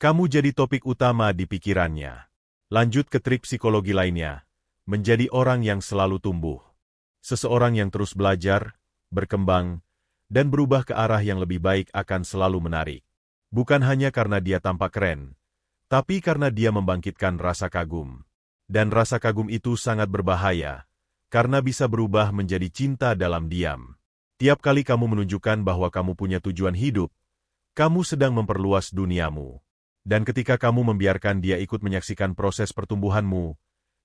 kamu jadi topik utama di pikirannya. Lanjut ke trik psikologi lainnya, menjadi orang yang selalu tumbuh. Seseorang yang terus belajar, berkembang, dan berubah ke arah yang lebih baik akan selalu menarik. Bukan hanya karena dia tampak keren, tapi karena dia membangkitkan rasa kagum. Dan rasa kagum itu sangat berbahaya, karena bisa berubah menjadi cinta dalam diam. Tiap kali kamu menunjukkan bahwa kamu punya tujuan hidup, kamu sedang memperluas duniamu. Dan ketika kamu membiarkan dia ikut menyaksikan proses pertumbuhanmu,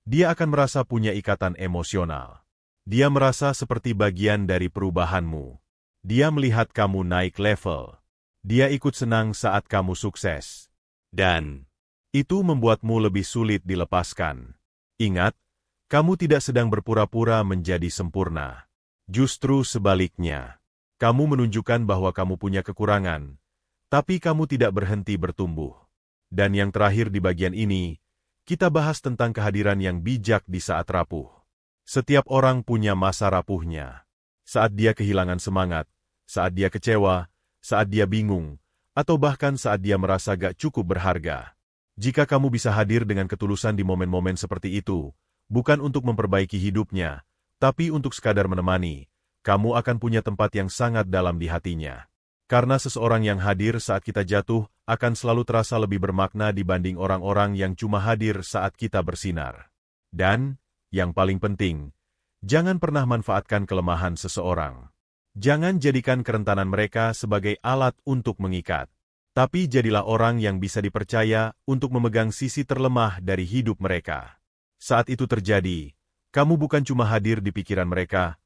dia akan merasa punya ikatan emosional. Dia merasa seperti bagian dari perubahanmu. Dia melihat kamu naik level. Dia ikut senang saat kamu sukses. Dan itu membuatmu lebih sulit dilepaskan. Ingat, kamu tidak sedang berpura-pura menjadi sempurna. Justru sebaliknya, kamu menunjukkan bahwa kamu punya kekurangan, tapi kamu tidak berhenti bertumbuh. Dan yang terakhir di bagian ini, kita bahas tentang kehadiran yang bijak di saat rapuh. Setiap orang punya masa rapuhnya. Saat dia kehilangan semangat, saat dia kecewa, saat dia bingung, atau bahkan saat dia merasa gak cukup berharga. Jika kamu bisa hadir dengan ketulusan di momen-momen seperti itu, bukan untuk memperbaiki hidupnya, tapi untuk sekadar menemani, kamu akan punya tempat yang sangat dalam di hatinya. Karena seseorang yang hadir saat kita jatuh akan selalu terasa lebih bermakna dibanding orang-orang yang cuma hadir saat kita bersinar. Dan, yang paling penting, jangan pernah manfaatkan kelemahan seseorang. Jangan jadikan kerentanan mereka sebagai alat untuk mengikat. Tapi jadilah orang yang bisa dipercaya untuk memegang sisi terlemah dari hidup mereka. Saat itu terjadi, kamu bukan cuma hadir di pikiran mereka,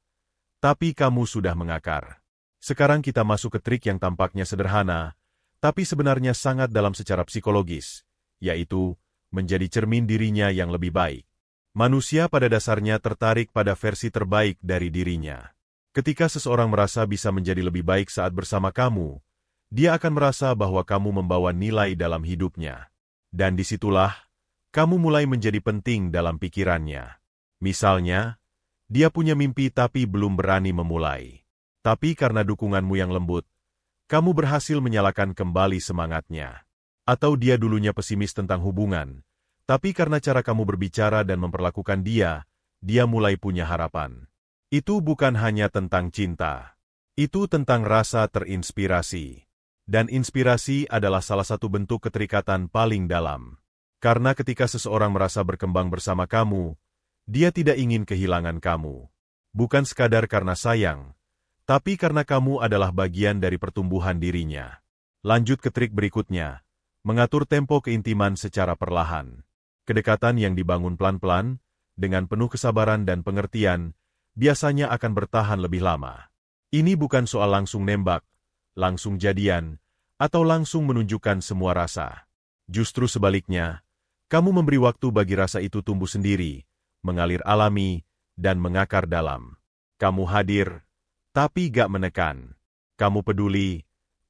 tapi kamu sudah mengakar. Sekarang kita masuk ke trik yang tampaknya sederhana, tapi sebenarnya sangat dalam secara psikologis, yaitu menjadi cermin dirinya yang lebih baik. Manusia pada dasarnya tertarik pada versi terbaik dari dirinya. Ketika seseorang merasa bisa menjadi lebih baik saat bersama kamu, dia akan merasa bahwa kamu membawa nilai dalam hidupnya. Dan disitulah, kamu mulai menjadi penting dalam pikirannya. Misalnya, dia punya mimpi tapi belum berani memulai. Tapi karena dukunganmu yang lembut, kamu berhasil menyalakan kembali semangatnya. Atau dia dulunya pesimis tentang hubungan, tapi karena cara kamu berbicara dan memperlakukan dia mulai punya harapan. Itu bukan hanya tentang cinta. Itu tentang rasa terinspirasi. Dan inspirasi adalah salah satu bentuk keterikatan paling dalam. Karena ketika seseorang merasa berkembang bersama kamu, dia tidak ingin kehilangan kamu. Bukan sekadar karena sayang, tapi karena kamu adalah bagian dari pertumbuhan dirinya. Lanjut ke trik berikutnya, mengatur tempo keintiman secara perlahan. Kedekatan yang dibangun pelan-pelan, dengan penuh kesabaran dan pengertian, biasanya akan bertahan lebih lama. Ini bukan soal langsung nembak, langsung jadian, atau langsung menunjukkan semua rasa. Justru sebaliknya, kamu memberi waktu bagi rasa itu tumbuh sendiri, mengalir alami, dan mengakar dalam. Kamu hadir, tapi gak menekan. Kamu peduli,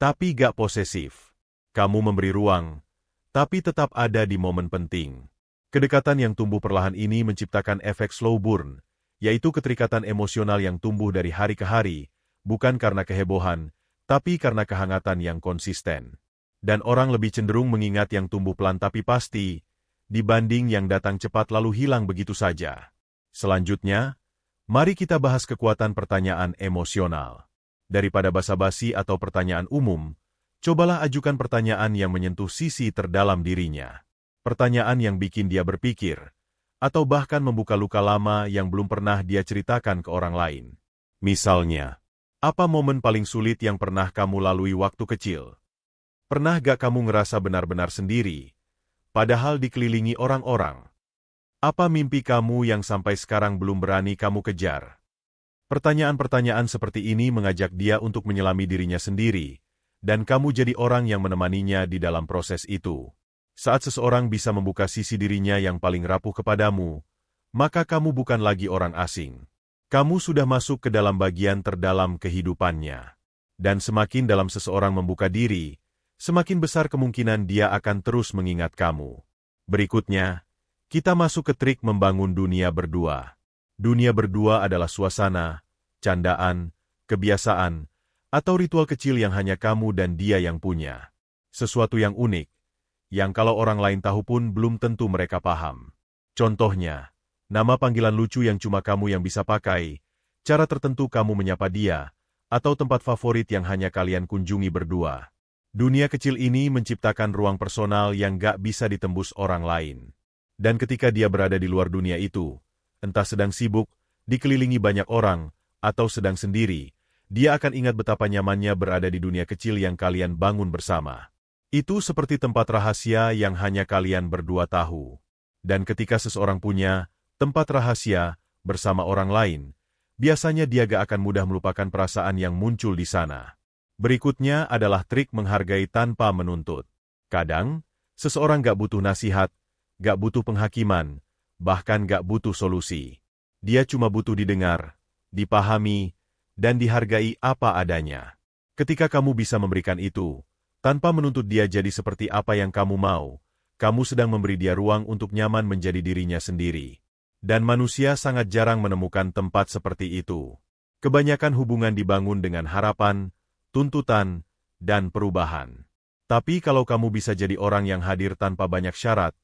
tapi gak posesif. Kamu memberi ruang, tapi tetap ada di momen penting. Kedekatan yang tumbuh perlahan ini menciptakan efek slow burn, yaitu keterikatan emosional yang tumbuh dari hari ke hari, bukan karena kehebohan, tapi karena kehangatan yang konsisten. Dan orang lebih cenderung mengingat yang tumbuh pelan tapi pasti, dibanding yang datang cepat lalu hilang begitu saja. Selanjutnya, mari kita bahas kekuatan pertanyaan emosional. Daripada basa-basi atau pertanyaan umum, cobalah ajukan pertanyaan yang menyentuh sisi terdalam dirinya. Pertanyaan yang bikin dia berpikir, atau bahkan membuka luka lama yang belum pernah dia ceritakan ke orang lain. Misalnya, apa momen paling sulit yang pernah kamu lalui waktu kecil? Pernah gak kamu ngerasa benar-benar sendiri, padahal dikelilingi orang-orang? Apa mimpi kamu yang sampai sekarang belum berani kamu kejar? Pertanyaan-pertanyaan seperti ini mengajak dia untuk menyelami dirinya sendiri, dan kamu jadi orang yang menemaninya di dalam proses itu. Saat seseorang bisa membuka sisi dirinya yang paling rapuh kepadamu, maka kamu bukan lagi orang asing. Kamu sudah masuk ke dalam bagian terdalam kehidupannya. Dan semakin dalam seseorang membuka diri, semakin besar kemungkinan dia akan terus mengingat kamu. Berikutnya, kita masuk ke trik membangun dunia berdua. Dunia berdua adalah suasana, candaan, kebiasaan, atau ritual kecil yang hanya kamu dan dia yang punya. Sesuatu yang unik, yang kalau orang lain tahu pun belum tentu mereka paham. Contohnya, nama panggilan lucu yang cuma kamu yang bisa pakai, cara tertentu kamu menyapa dia, atau tempat favorit yang hanya kalian kunjungi berdua. Dunia kecil ini menciptakan ruang personal yang gak bisa ditembus orang lain. Dan ketika dia berada di luar dunia itu, entah sedang sibuk, dikelilingi banyak orang, atau sedang sendiri, dia akan ingat betapa nyamannya berada di dunia kecil yang kalian bangun bersama. Itu seperti tempat rahasia yang hanya kalian berdua tahu. Dan ketika seseorang punya tempat rahasia bersama orang lain, biasanya dia gak akan mudah melupakan perasaan yang muncul di sana. Berikutnya adalah trik menghargai tanpa menuntut. Kadang, seseorang gak butuh nasihat, gak butuh penghakiman, bahkan gak butuh solusi. Dia cuma butuh didengar, dipahami, dan dihargai apa adanya. Ketika kamu bisa memberikan itu, tanpa menuntut dia jadi seperti apa yang kamu mau, kamu sedang memberi dia ruang untuk nyaman menjadi dirinya sendiri. Dan manusia sangat jarang menemukan tempat seperti itu. Kebanyakan hubungan dibangun dengan harapan, tuntutan, dan perubahan. Tapi kalau kamu bisa jadi orang yang hadir tanpa banyak syarat,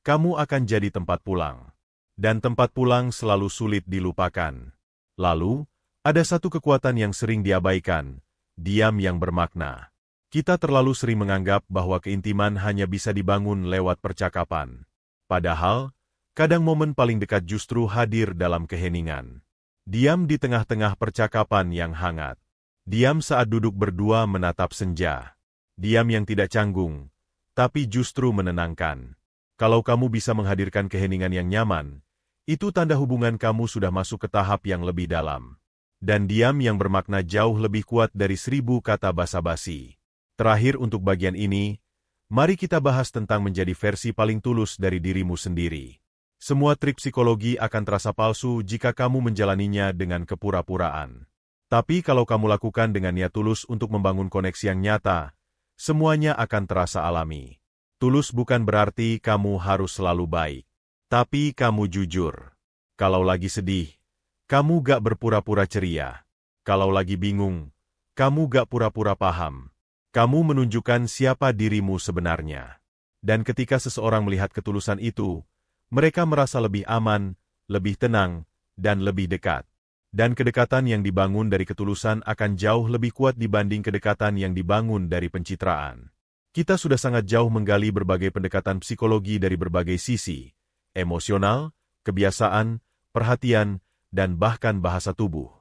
kamu akan jadi tempat pulang. Dan tempat pulang selalu sulit dilupakan. Lalu, ada satu kekuatan yang sering diabaikan, diam yang bermakna. Kita terlalu sering menganggap bahwa keintiman hanya bisa dibangun lewat percakapan. Padahal, kadang momen paling dekat justru hadir dalam keheningan. Diam di tengah-tengah percakapan yang hangat. Diam saat duduk berdua menatap senja. Diam yang tidak canggung, tapi justru menenangkan. Kalau kamu bisa menghadirkan keheningan yang nyaman, itu tanda hubungan kamu sudah masuk ke tahap yang lebih dalam. Dan diam yang bermakna jauh lebih kuat dari 1000 kata basa-basi. Terakhir untuk bagian ini, mari kita bahas tentang menjadi versi paling tulus dari dirimu sendiri. Semua trik psikologi akan terasa palsu jika kamu menjalaninya dengan kepura-puraan. Tapi kalau kamu lakukan dengan niat tulus untuk membangun koneksi yang nyata, semuanya akan terasa alami. Tulus bukan berarti kamu harus selalu baik. Tapi kamu jujur. Kalau lagi sedih, kamu gak berpura-pura ceria. Kalau lagi bingung, kamu gak pura-pura paham. Kamu menunjukkan siapa dirimu sebenarnya. Dan ketika seseorang melihat ketulusan itu, mereka merasa lebih aman, lebih tenang, dan lebih dekat. Dan kedekatan yang dibangun dari ketulusan akan jauh lebih kuat dibanding kedekatan yang dibangun dari pencitraan. Kita sudah sangat jauh menggali berbagai pendekatan psikologi dari berbagai sisi, emosional, kebiasaan, perhatian, dan bahkan bahasa tubuh.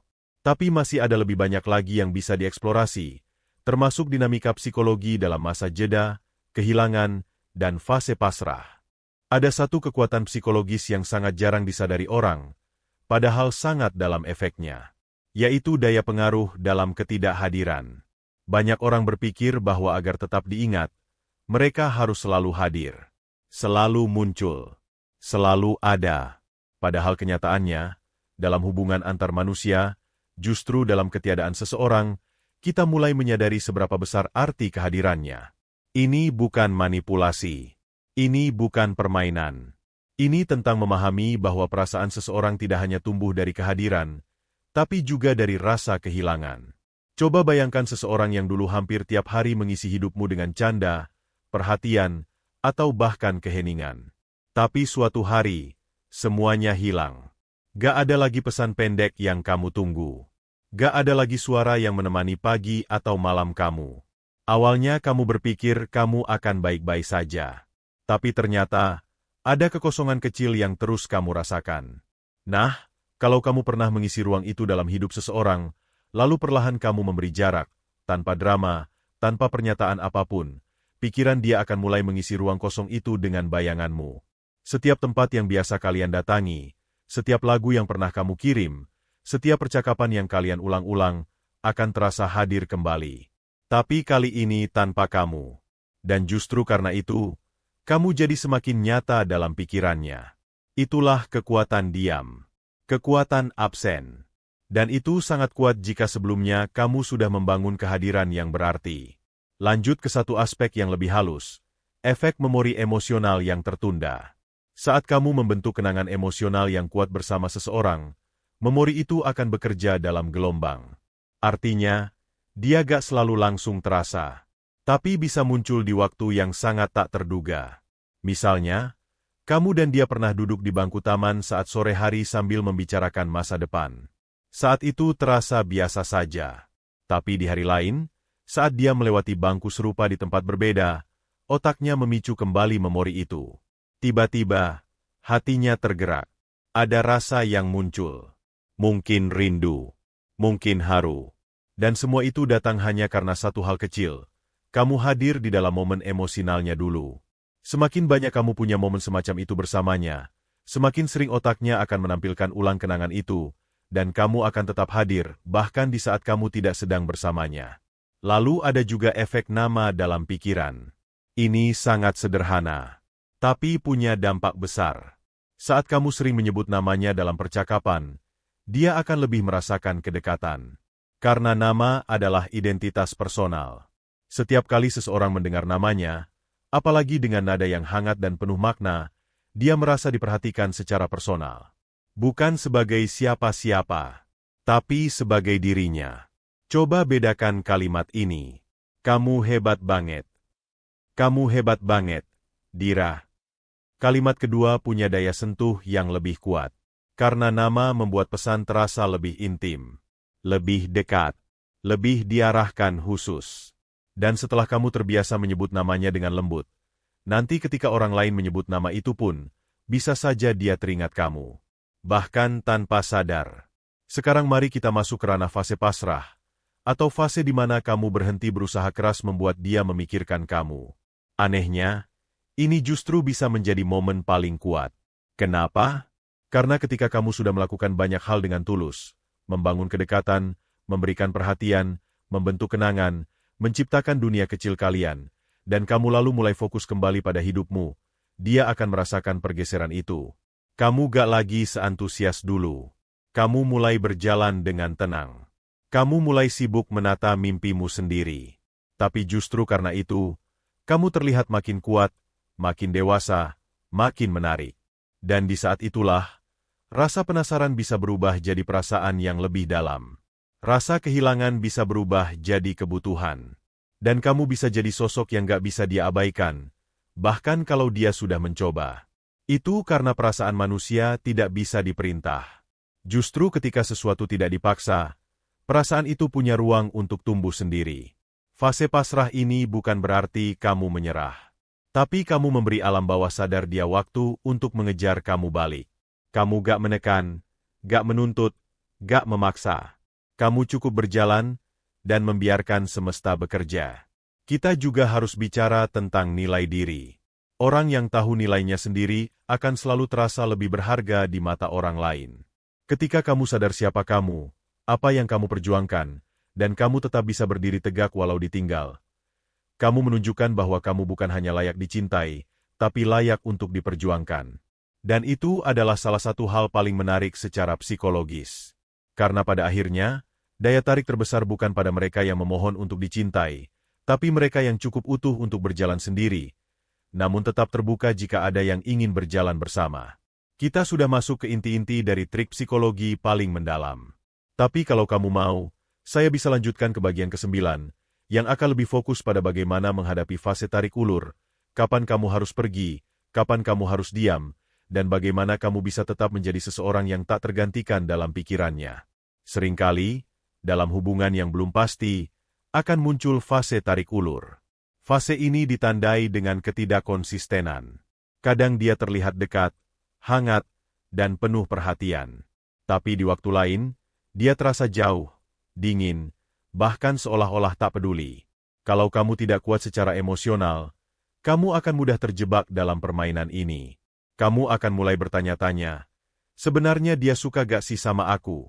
Tapi masih ada lebih banyak lagi yang bisa dieksplorasi, termasuk dinamika psikologi dalam masa jeda, kehilangan, dan fase pasrah. Ada satu kekuatan psikologis yang sangat jarang disadari orang, padahal sangat dalam efeknya, yaitu daya pengaruh dalam ketidakhadiran. Banyak orang berpikir bahwa agar tetap diingat, mereka harus selalu hadir, selalu muncul, selalu ada. Padahal kenyataannya, dalam hubungan antar manusia, justru dalam ketiadaan seseorang, kita mulai menyadari seberapa besar arti kehadirannya. Ini bukan manipulasi. Ini bukan permainan. Ini tentang memahami bahwa perasaan seseorang tidak hanya tumbuh dari kehadiran, tapi juga dari rasa kehilangan. Coba bayangkan seseorang yang dulu hampir tiap hari mengisi hidupmu dengan canda, perhatian, atau bahkan keheningan. Tapi suatu hari, semuanya hilang. Gak ada lagi pesan pendek yang kamu tunggu. Gak ada lagi suara yang menemani pagi atau malam kamu. Awalnya kamu berpikir kamu akan baik-baik saja. Tapi ternyata, ada kekosongan kecil yang terus kamu rasakan. Nah, kalau kamu pernah mengisi ruang itu dalam hidup seseorang, lalu perlahan kamu memberi jarak, tanpa drama, tanpa pernyataan apapun, pikiran dia akan mulai mengisi ruang kosong itu dengan bayanganmu. Setiap tempat yang biasa kalian datangi, setiap lagu yang pernah kamu kirim, setiap percakapan yang kalian ulang-ulang, akan terasa hadir kembali. Tapi kali ini tanpa kamu. Dan justru karena itu, kamu jadi semakin nyata dalam pikirannya. Itulah kekuatan diam. Kekuatan absen. Dan itu sangat kuat jika sebelumnya kamu sudah membangun kehadiran yang berarti. Lanjut ke satu aspek yang lebih halus, efek memori emosional yang tertunda. Saat kamu membentuk kenangan emosional yang kuat bersama seseorang, memori itu akan bekerja dalam gelombang. Artinya, dia gak selalu langsung terasa, tapi bisa muncul di waktu yang sangat tak terduga. Misalnya, kamu dan dia pernah duduk di bangku taman saat sore hari sambil membicarakan masa depan. Saat itu terasa biasa saja. Tapi di hari lain, saat dia melewati bangku serupa di tempat berbeda, otaknya memicu kembali memori itu. Tiba-tiba, hatinya tergerak. Ada rasa yang muncul. Mungkin rindu. Mungkin haru. Dan semua itu datang hanya karena satu hal kecil. Kamu hadir di dalam momen emosionalnya dulu. Semakin banyak kamu punya momen semacam itu bersamanya, semakin sering otaknya akan menampilkan ulang kenangan itu, dan kamu akan tetap hadir, bahkan di saat kamu tidak sedang bersamanya. Lalu ada juga efek nama dalam pikiran. Ini sangat sederhana, tapi punya dampak besar. Saat kamu sering menyebut namanya dalam percakapan, dia akan lebih merasakan kedekatan. Karena nama adalah identitas personal. Setiap kali seseorang mendengar namanya, apalagi dengan nada yang hangat dan penuh makna, dia merasa diperhatikan secara personal. Bukan sebagai siapa-siapa, tapi sebagai dirinya. Coba bedakan kalimat ini. Kamu hebat banget. Kamu hebat banget, Dira. Kalimat kedua punya daya sentuh yang lebih kuat. Karena nama membuat pesan terasa lebih intim, lebih dekat, lebih diarahkan khusus. Dan setelah kamu terbiasa menyebut namanya dengan lembut, nanti ketika orang lain menyebut nama itu pun, bisa saja dia teringat kamu. Bahkan tanpa sadar. Sekarang mari kita masuk ke ranah fase pasrah, atau fase di mana kamu berhenti berusaha keras membuat dia memikirkan kamu. Anehnya, ini justru bisa menjadi momen paling kuat. Kenapa? Karena ketika kamu sudah melakukan banyak hal dengan tulus, membangun kedekatan, memberikan perhatian, membentuk kenangan, menciptakan dunia kecil kalian, dan kamu lalu mulai fokus kembali pada hidupmu, dia akan merasakan pergeseran itu. Kamu gak lagi seantusias dulu. Kamu mulai berjalan dengan tenang. Kamu mulai sibuk menata mimpimu sendiri. Tapi justru karena itu, kamu terlihat makin kuat, makin dewasa, makin menarik. Dan di saat itulah, rasa penasaran bisa berubah jadi perasaan yang lebih dalam. Rasa kehilangan bisa berubah jadi kebutuhan. Dan kamu bisa jadi sosok yang gak bisa dia abaikan, bahkan kalau dia sudah mencoba. Itu karena perasaan manusia tidak bisa diperintah. Justru ketika sesuatu tidak dipaksa, perasaan itu punya ruang untuk tumbuh sendiri. Fase pasrah ini bukan berarti kamu menyerah. Tapi kamu memberi alam bawah sadar dia waktu untuk mengejar kamu balik. Kamu gak menekan, gak menuntut, gak memaksa. Kamu cukup berjalan, dan membiarkan semesta bekerja. Kita juga harus bicara tentang nilai diri. Orang yang tahu nilainya sendiri akan selalu terasa lebih berharga di mata orang lain. Ketika kamu sadar siapa kamu, apa yang kamu perjuangkan, dan kamu tetap bisa berdiri tegak walau ditinggal, kamu menunjukkan bahwa kamu bukan hanya layak dicintai, tapi layak untuk diperjuangkan. Dan itu adalah salah satu hal paling menarik secara psikologis. Karena pada akhirnya, daya tarik terbesar bukan pada mereka yang memohon untuk dicintai, tapi mereka yang cukup utuh untuk berjalan sendiri, namun tetap terbuka jika ada yang ingin berjalan bersama. Kita sudah masuk ke inti-inti dari trik psikologi paling mendalam. Tapi kalau kamu mau, saya bisa lanjutkan ke bagian ke-9, yang akan lebih fokus pada bagaimana menghadapi fase tarik ulur, kapan kamu harus pergi, kapan kamu harus diam, dan bagaimana kamu bisa tetap menjadi seseorang yang tak tergantikan dalam pikirannya. Seringkali, dalam hubungan yang belum pasti, akan muncul fase tarik ulur. Fase ini ditandai dengan ketidakkonsistenan. Kadang dia terlihat dekat, hangat, dan penuh perhatian. Tapi di waktu lain, dia terasa jauh, dingin, bahkan seolah-olah tak peduli. Kalau kamu tidak kuat secara emosional, kamu akan mudah terjebak dalam permainan ini. Kamu akan mulai bertanya-tanya, sebenarnya dia suka gak sih sama aku?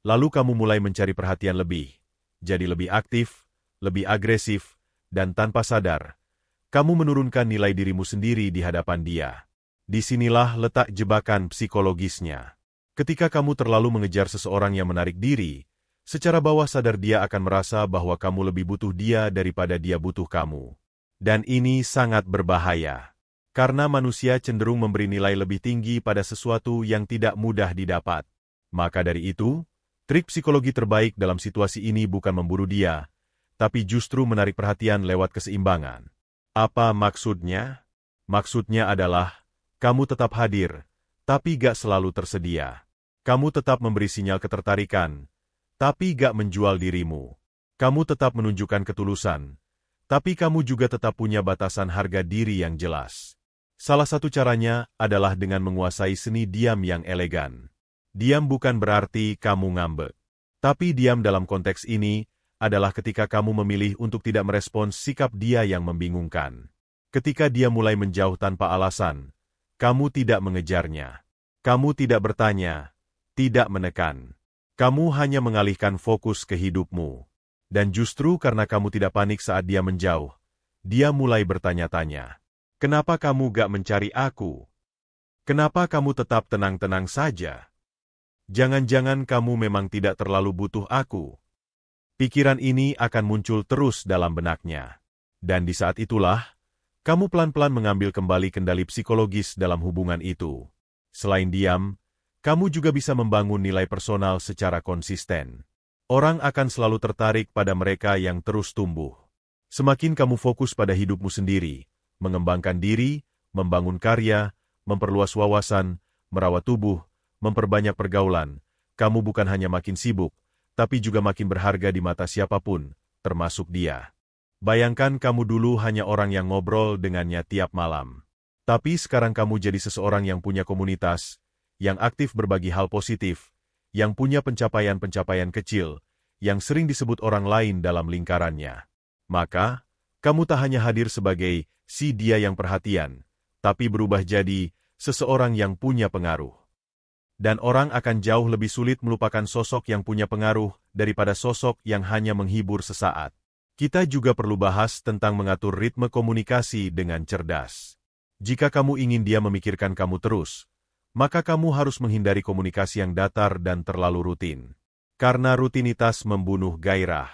Lalu kamu mulai mencari perhatian lebih, jadi lebih aktif, lebih agresif, dan tanpa sadar, kamu menurunkan nilai dirimu sendiri di hadapan dia. Disinilah letak jebakan psikologisnya. Ketika kamu terlalu mengejar seseorang yang menarik diri, secara bawah sadar dia akan merasa bahwa kamu lebih butuh dia daripada dia butuh kamu. Dan ini sangat berbahaya. Karena manusia cenderung memberi nilai lebih tinggi pada sesuatu yang tidak mudah didapat. Maka dari itu, trik psikologi terbaik dalam situasi ini bukan memburu dia, tapi justru menarik perhatian lewat keseimbangan. Apa maksudnya? Maksudnya adalah, kamu tetap hadir, tapi gak selalu tersedia. Kamu tetap memberi sinyal ketertarikan, tapi gak menjual dirimu. Kamu tetap menunjukkan ketulusan, tapi kamu juga tetap punya batasan harga diri yang jelas. Salah satu caranya adalah dengan menguasai seni diam yang elegan. Diam bukan berarti kamu ngambek. Tapi diam dalam konteks ini adalah ketika kamu memilih untuk tidak merespons sikap dia yang membingungkan. Ketika dia mulai menjauh tanpa alasan, kamu tidak mengejarnya. Kamu tidak bertanya, tidak menekan. Kamu hanya mengalihkan fokus ke hidupmu. Dan justru karena kamu tidak panik saat dia menjauh, dia mulai bertanya-tanya. Kenapa kamu gak mencari aku? Kenapa kamu tetap tenang-tenang saja? Jangan-jangan kamu memang tidak terlalu butuh aku. Pikiran ini akan muncul terus dalam benaknya. Dan di saat itulah, kamu pelan-pelan mengambil kembali kendali psikologis dalam hubungan itu. Selain diam, kamu juga bisa membangun nilai personal secara konsisten. Orang akan selalu tertarik pada mereka yang terus tumbuh. Semakin kamu fokus pada hidupmu sendiri, mengembangkan diri, membangun karya, memperluas wawasan, merawat tubuh, memperbanyak pergaulan, kamu bukan hanya makin sibuk, tapi juga makin berharga di mata siapapun, termasuk dia. Bayangkan kamu dulu hanya orang yang ngobrol dengannya tiap malam. Tapi sekarang kamu jadi seseorang yang punya komunitas, yang aktif berbagi hal positif, yang punya pencapaian-pencapaian kecil, yang sering disebut orang lain dalam lingkarannya. Maka, kamu tak hanya hadir sebagai si dia yang perhatian, tapi berubah jadi seseorang yang punya pengaruh. Dan orang akan jauh lebih sulit melupakan sosok yang punya pengaruh daripada sosok yang hanya menghibur sesaat. Kita juga perlu bahas tentang mengatur ritme komunikasi dengan cerdas. Jika kamu ingin dia memikirkan kamu terus, maka kamu harus menghindari komunikasi yang datar dan terlalu rutin. Karena rutinitas membunuh gairah.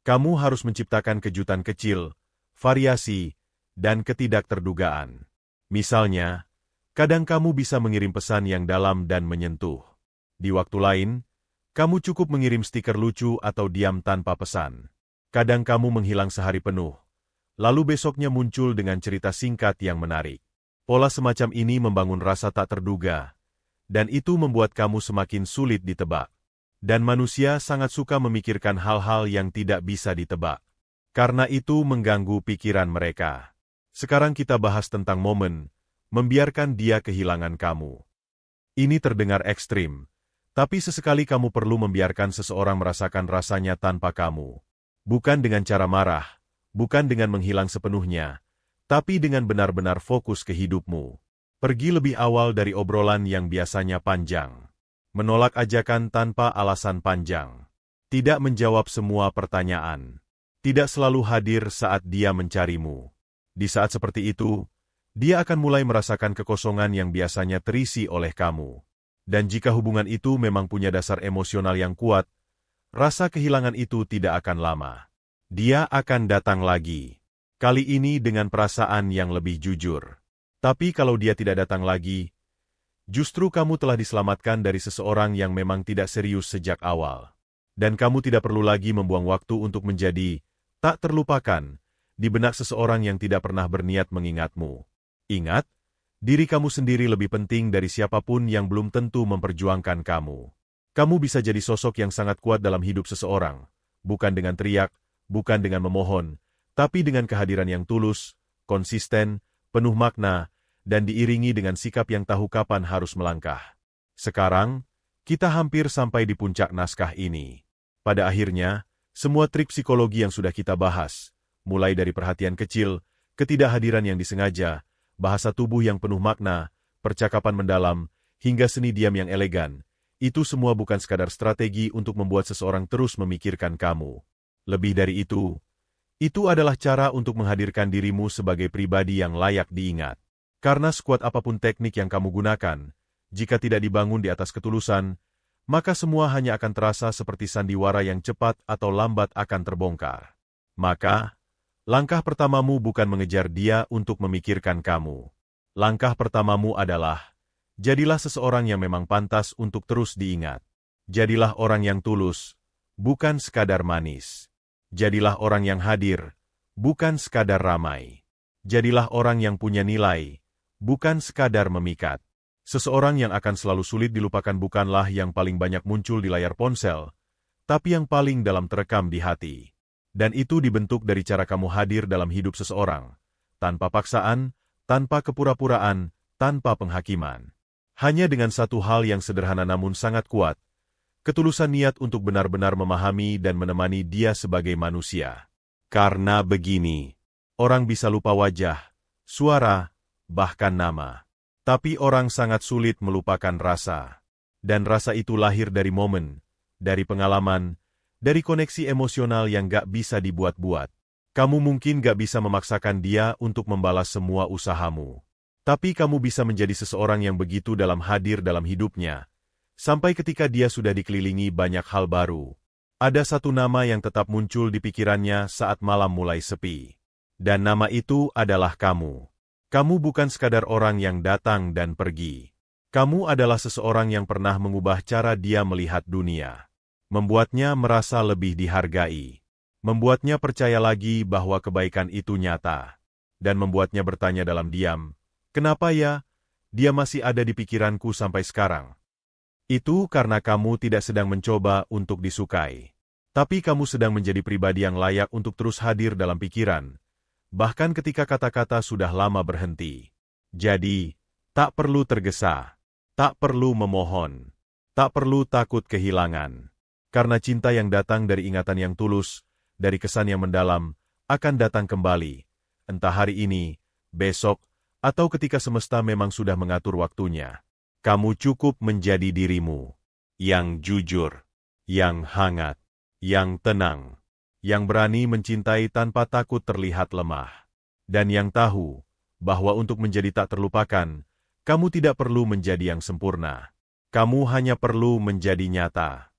Kamu harus menciptakan kejutan kecil, variasi, dan ketidakterdugaan. Misalnya, kadang kamu bisa mengirim pesan yang dalam dan menyentuh. Di waktu lain, kamu cukup mengirim stiker lucu atau diam tanpa pesan. Kadang kamu menghilang sehari penuh, lalu besoknya muncul dengan cerita singkat yang menarik. Pola semacam ini membangun rasa tak terduga, dan itu membuat kamu semakin sulit ditebak. Dan manusia sangat suka memikirkan hal-hal yang tidak bisa ditebak. Karena itu mengganggu pikiran mereka. Sekarang kita bahas tentang momen, membiarkan dia kehilangan kamu. Ini terdengar ekstrim, tapi sesekali kamu perlu membiarkan seseorang merasakan rasanya tanpa kamu. Bukan dengan cara marah, bukan dengan menghilang sepenuhnya, tapi dengan benar-benar fokus ke hidupmu. Pergi lebih awal dari obrolan yang biasanya panjang. Menolak ajakan tanpa alasan panjang. Tidak menjawab semua pertanyaan. Tidak selalu hadir saat dia mencarimu. Di saat seperti itu, dia akan mulai merasakan kekosongan yang biasanya terisi oleh kamu. Dan jika hubungan itu memang punya dasar emosional yang kuat, rasa kehilangan itu tidak akan lama. Dia akan datang lagi. Kali ini dengan perasaan yang lebih jujur. Tapi kalau dia tidak datang lagi, justru kamu telah diselamatkan dari seseorang yang memang tidak serius sejak awal. Dan kamu tidak perlu lagi membuang waktu untuk menjadi tak terlupakan di benak seseorang yang tidak pernah berniat mengingatmu. Ingat, diri kamu sendiri lebih penting dari siapapun yang belum tentu memperjuangkan kamu. Kamu bisa jadi sosok yang sangat kuat dalam hidup seseorang, bukan dengan teriak, bukan dengan memohon, tapi dengan kehadiran yang tulus, konsisten, penuh makna, dan diiringi dengan sikap yang tahu kapan harus melangkah. Sekarang, kita hampir sampai di puncak naskah ini. Pada akhirnya, semua trik psikologi yang sudah kita bahas, mulai dari perhatian kecil, ketidakhadiran yang disengaja, bahasa tubuh yang penuh makna, percakapan mendalam, hingga seni diam yang elegan, itu semua bukan sekadar strategi untuk membuat seseorang terus memikirkan kamu. Lebih dari itu adalah cara untuk menghadirkan dirimu sebagai pribadi yang layak diingat. Karena sekuat apapun teknik yang kamu gunakan, jika tidak dibangun di atas ketulusan, maka semua hanya akan terasa seperti sandiwara yang cepat atau lambat akan terbongkar. Maka, langkah pertamamu bukan mengejar dia untuk memikirkan kamu. Langkah pertamamu adalah, jadilah seseorang yang memang pantas untuk terus diingat. Jadilah orang yang tulus, bukan sekadar manis. Jadilah orang yang hadir, bukan sekadar ramai. Jadilah orang yang punya nilai, bukan sekadar memikat. Seseorang yang akan selalu sulit dilupakan bukanlah yang paling banyak muncul di layar ponsel, tapi yang paling dalam terekam di hati. Dan itu dibentuk dari cara kamu hadir dalam hidup seseorang, tanpa paksaan, tanpa kepura-puraan, tanpa penghakiman. Hanya dengan satu hal yang sederhana namun sangat kuat, ketulusan niat untuk benar-benar memahami dan menemani dia sebagai manusia. Karena begini, orang bisa lupa wajah, suara, bahkan nama. Tapi orang sangat sulit melupakan rasa. Dan rasa itu lahir dari momen, dari pengalaman, dari koneksi emosional yang gak bisa dibuat-buat. Kamu mungkin gak bisa memaksakan dia untuk membalas semua usahamu. Tapi kamu bisa menjadi seseorang yang begitu dalam hadir dalam hidupnya, sampai ketika dia sudah dikelilingi banyak hal baru. Ada satu nama yang tetap muncul di pikirannya saat malam mulai sepi. Dan nama itu adalah kamu. Kamu bukan sekadar orang yang datang dan pergi. Kamu adalah seseorang yang pernah mengubah cara dia melihat dunia. Membuatnya merasa lebih dihargai. Membuatnya percaya lagi bahwa kebaikan itu nyata. Dan membuatnya bertanya dalam diam, kenapa ya, dia masih ada di pikiranku sampai sekarang? Itu karena kamu tidak sedang mencoba untuk disukai. Tapi kamu sedang menjadi pribadi yang layak untuk terus hadir dalam pikiran, bahkan ketika kata-kata sudah lama berhenti. Jadi, tak perlu tergesa, tak perlu memohon, tak perlu takut kehilangan. Karena cinta yang datang dari ingatan yang tulus, dari kesan yang mendalam, akan datang kembali. Entah hari ini, besok, atau ketika semesta memang sudah mengatur waktunya. Kamu cukup menjadi dirimu, yang jujur, yang hangat, yang tenang, yang berani mencintai tanpa takut terlihat lemah, dan yang tahu bahwa untuk menjadi tak terlupakan, kamu tidak perlu menjadi yang sempurna. Kamu hanya perlu menjadi nyata.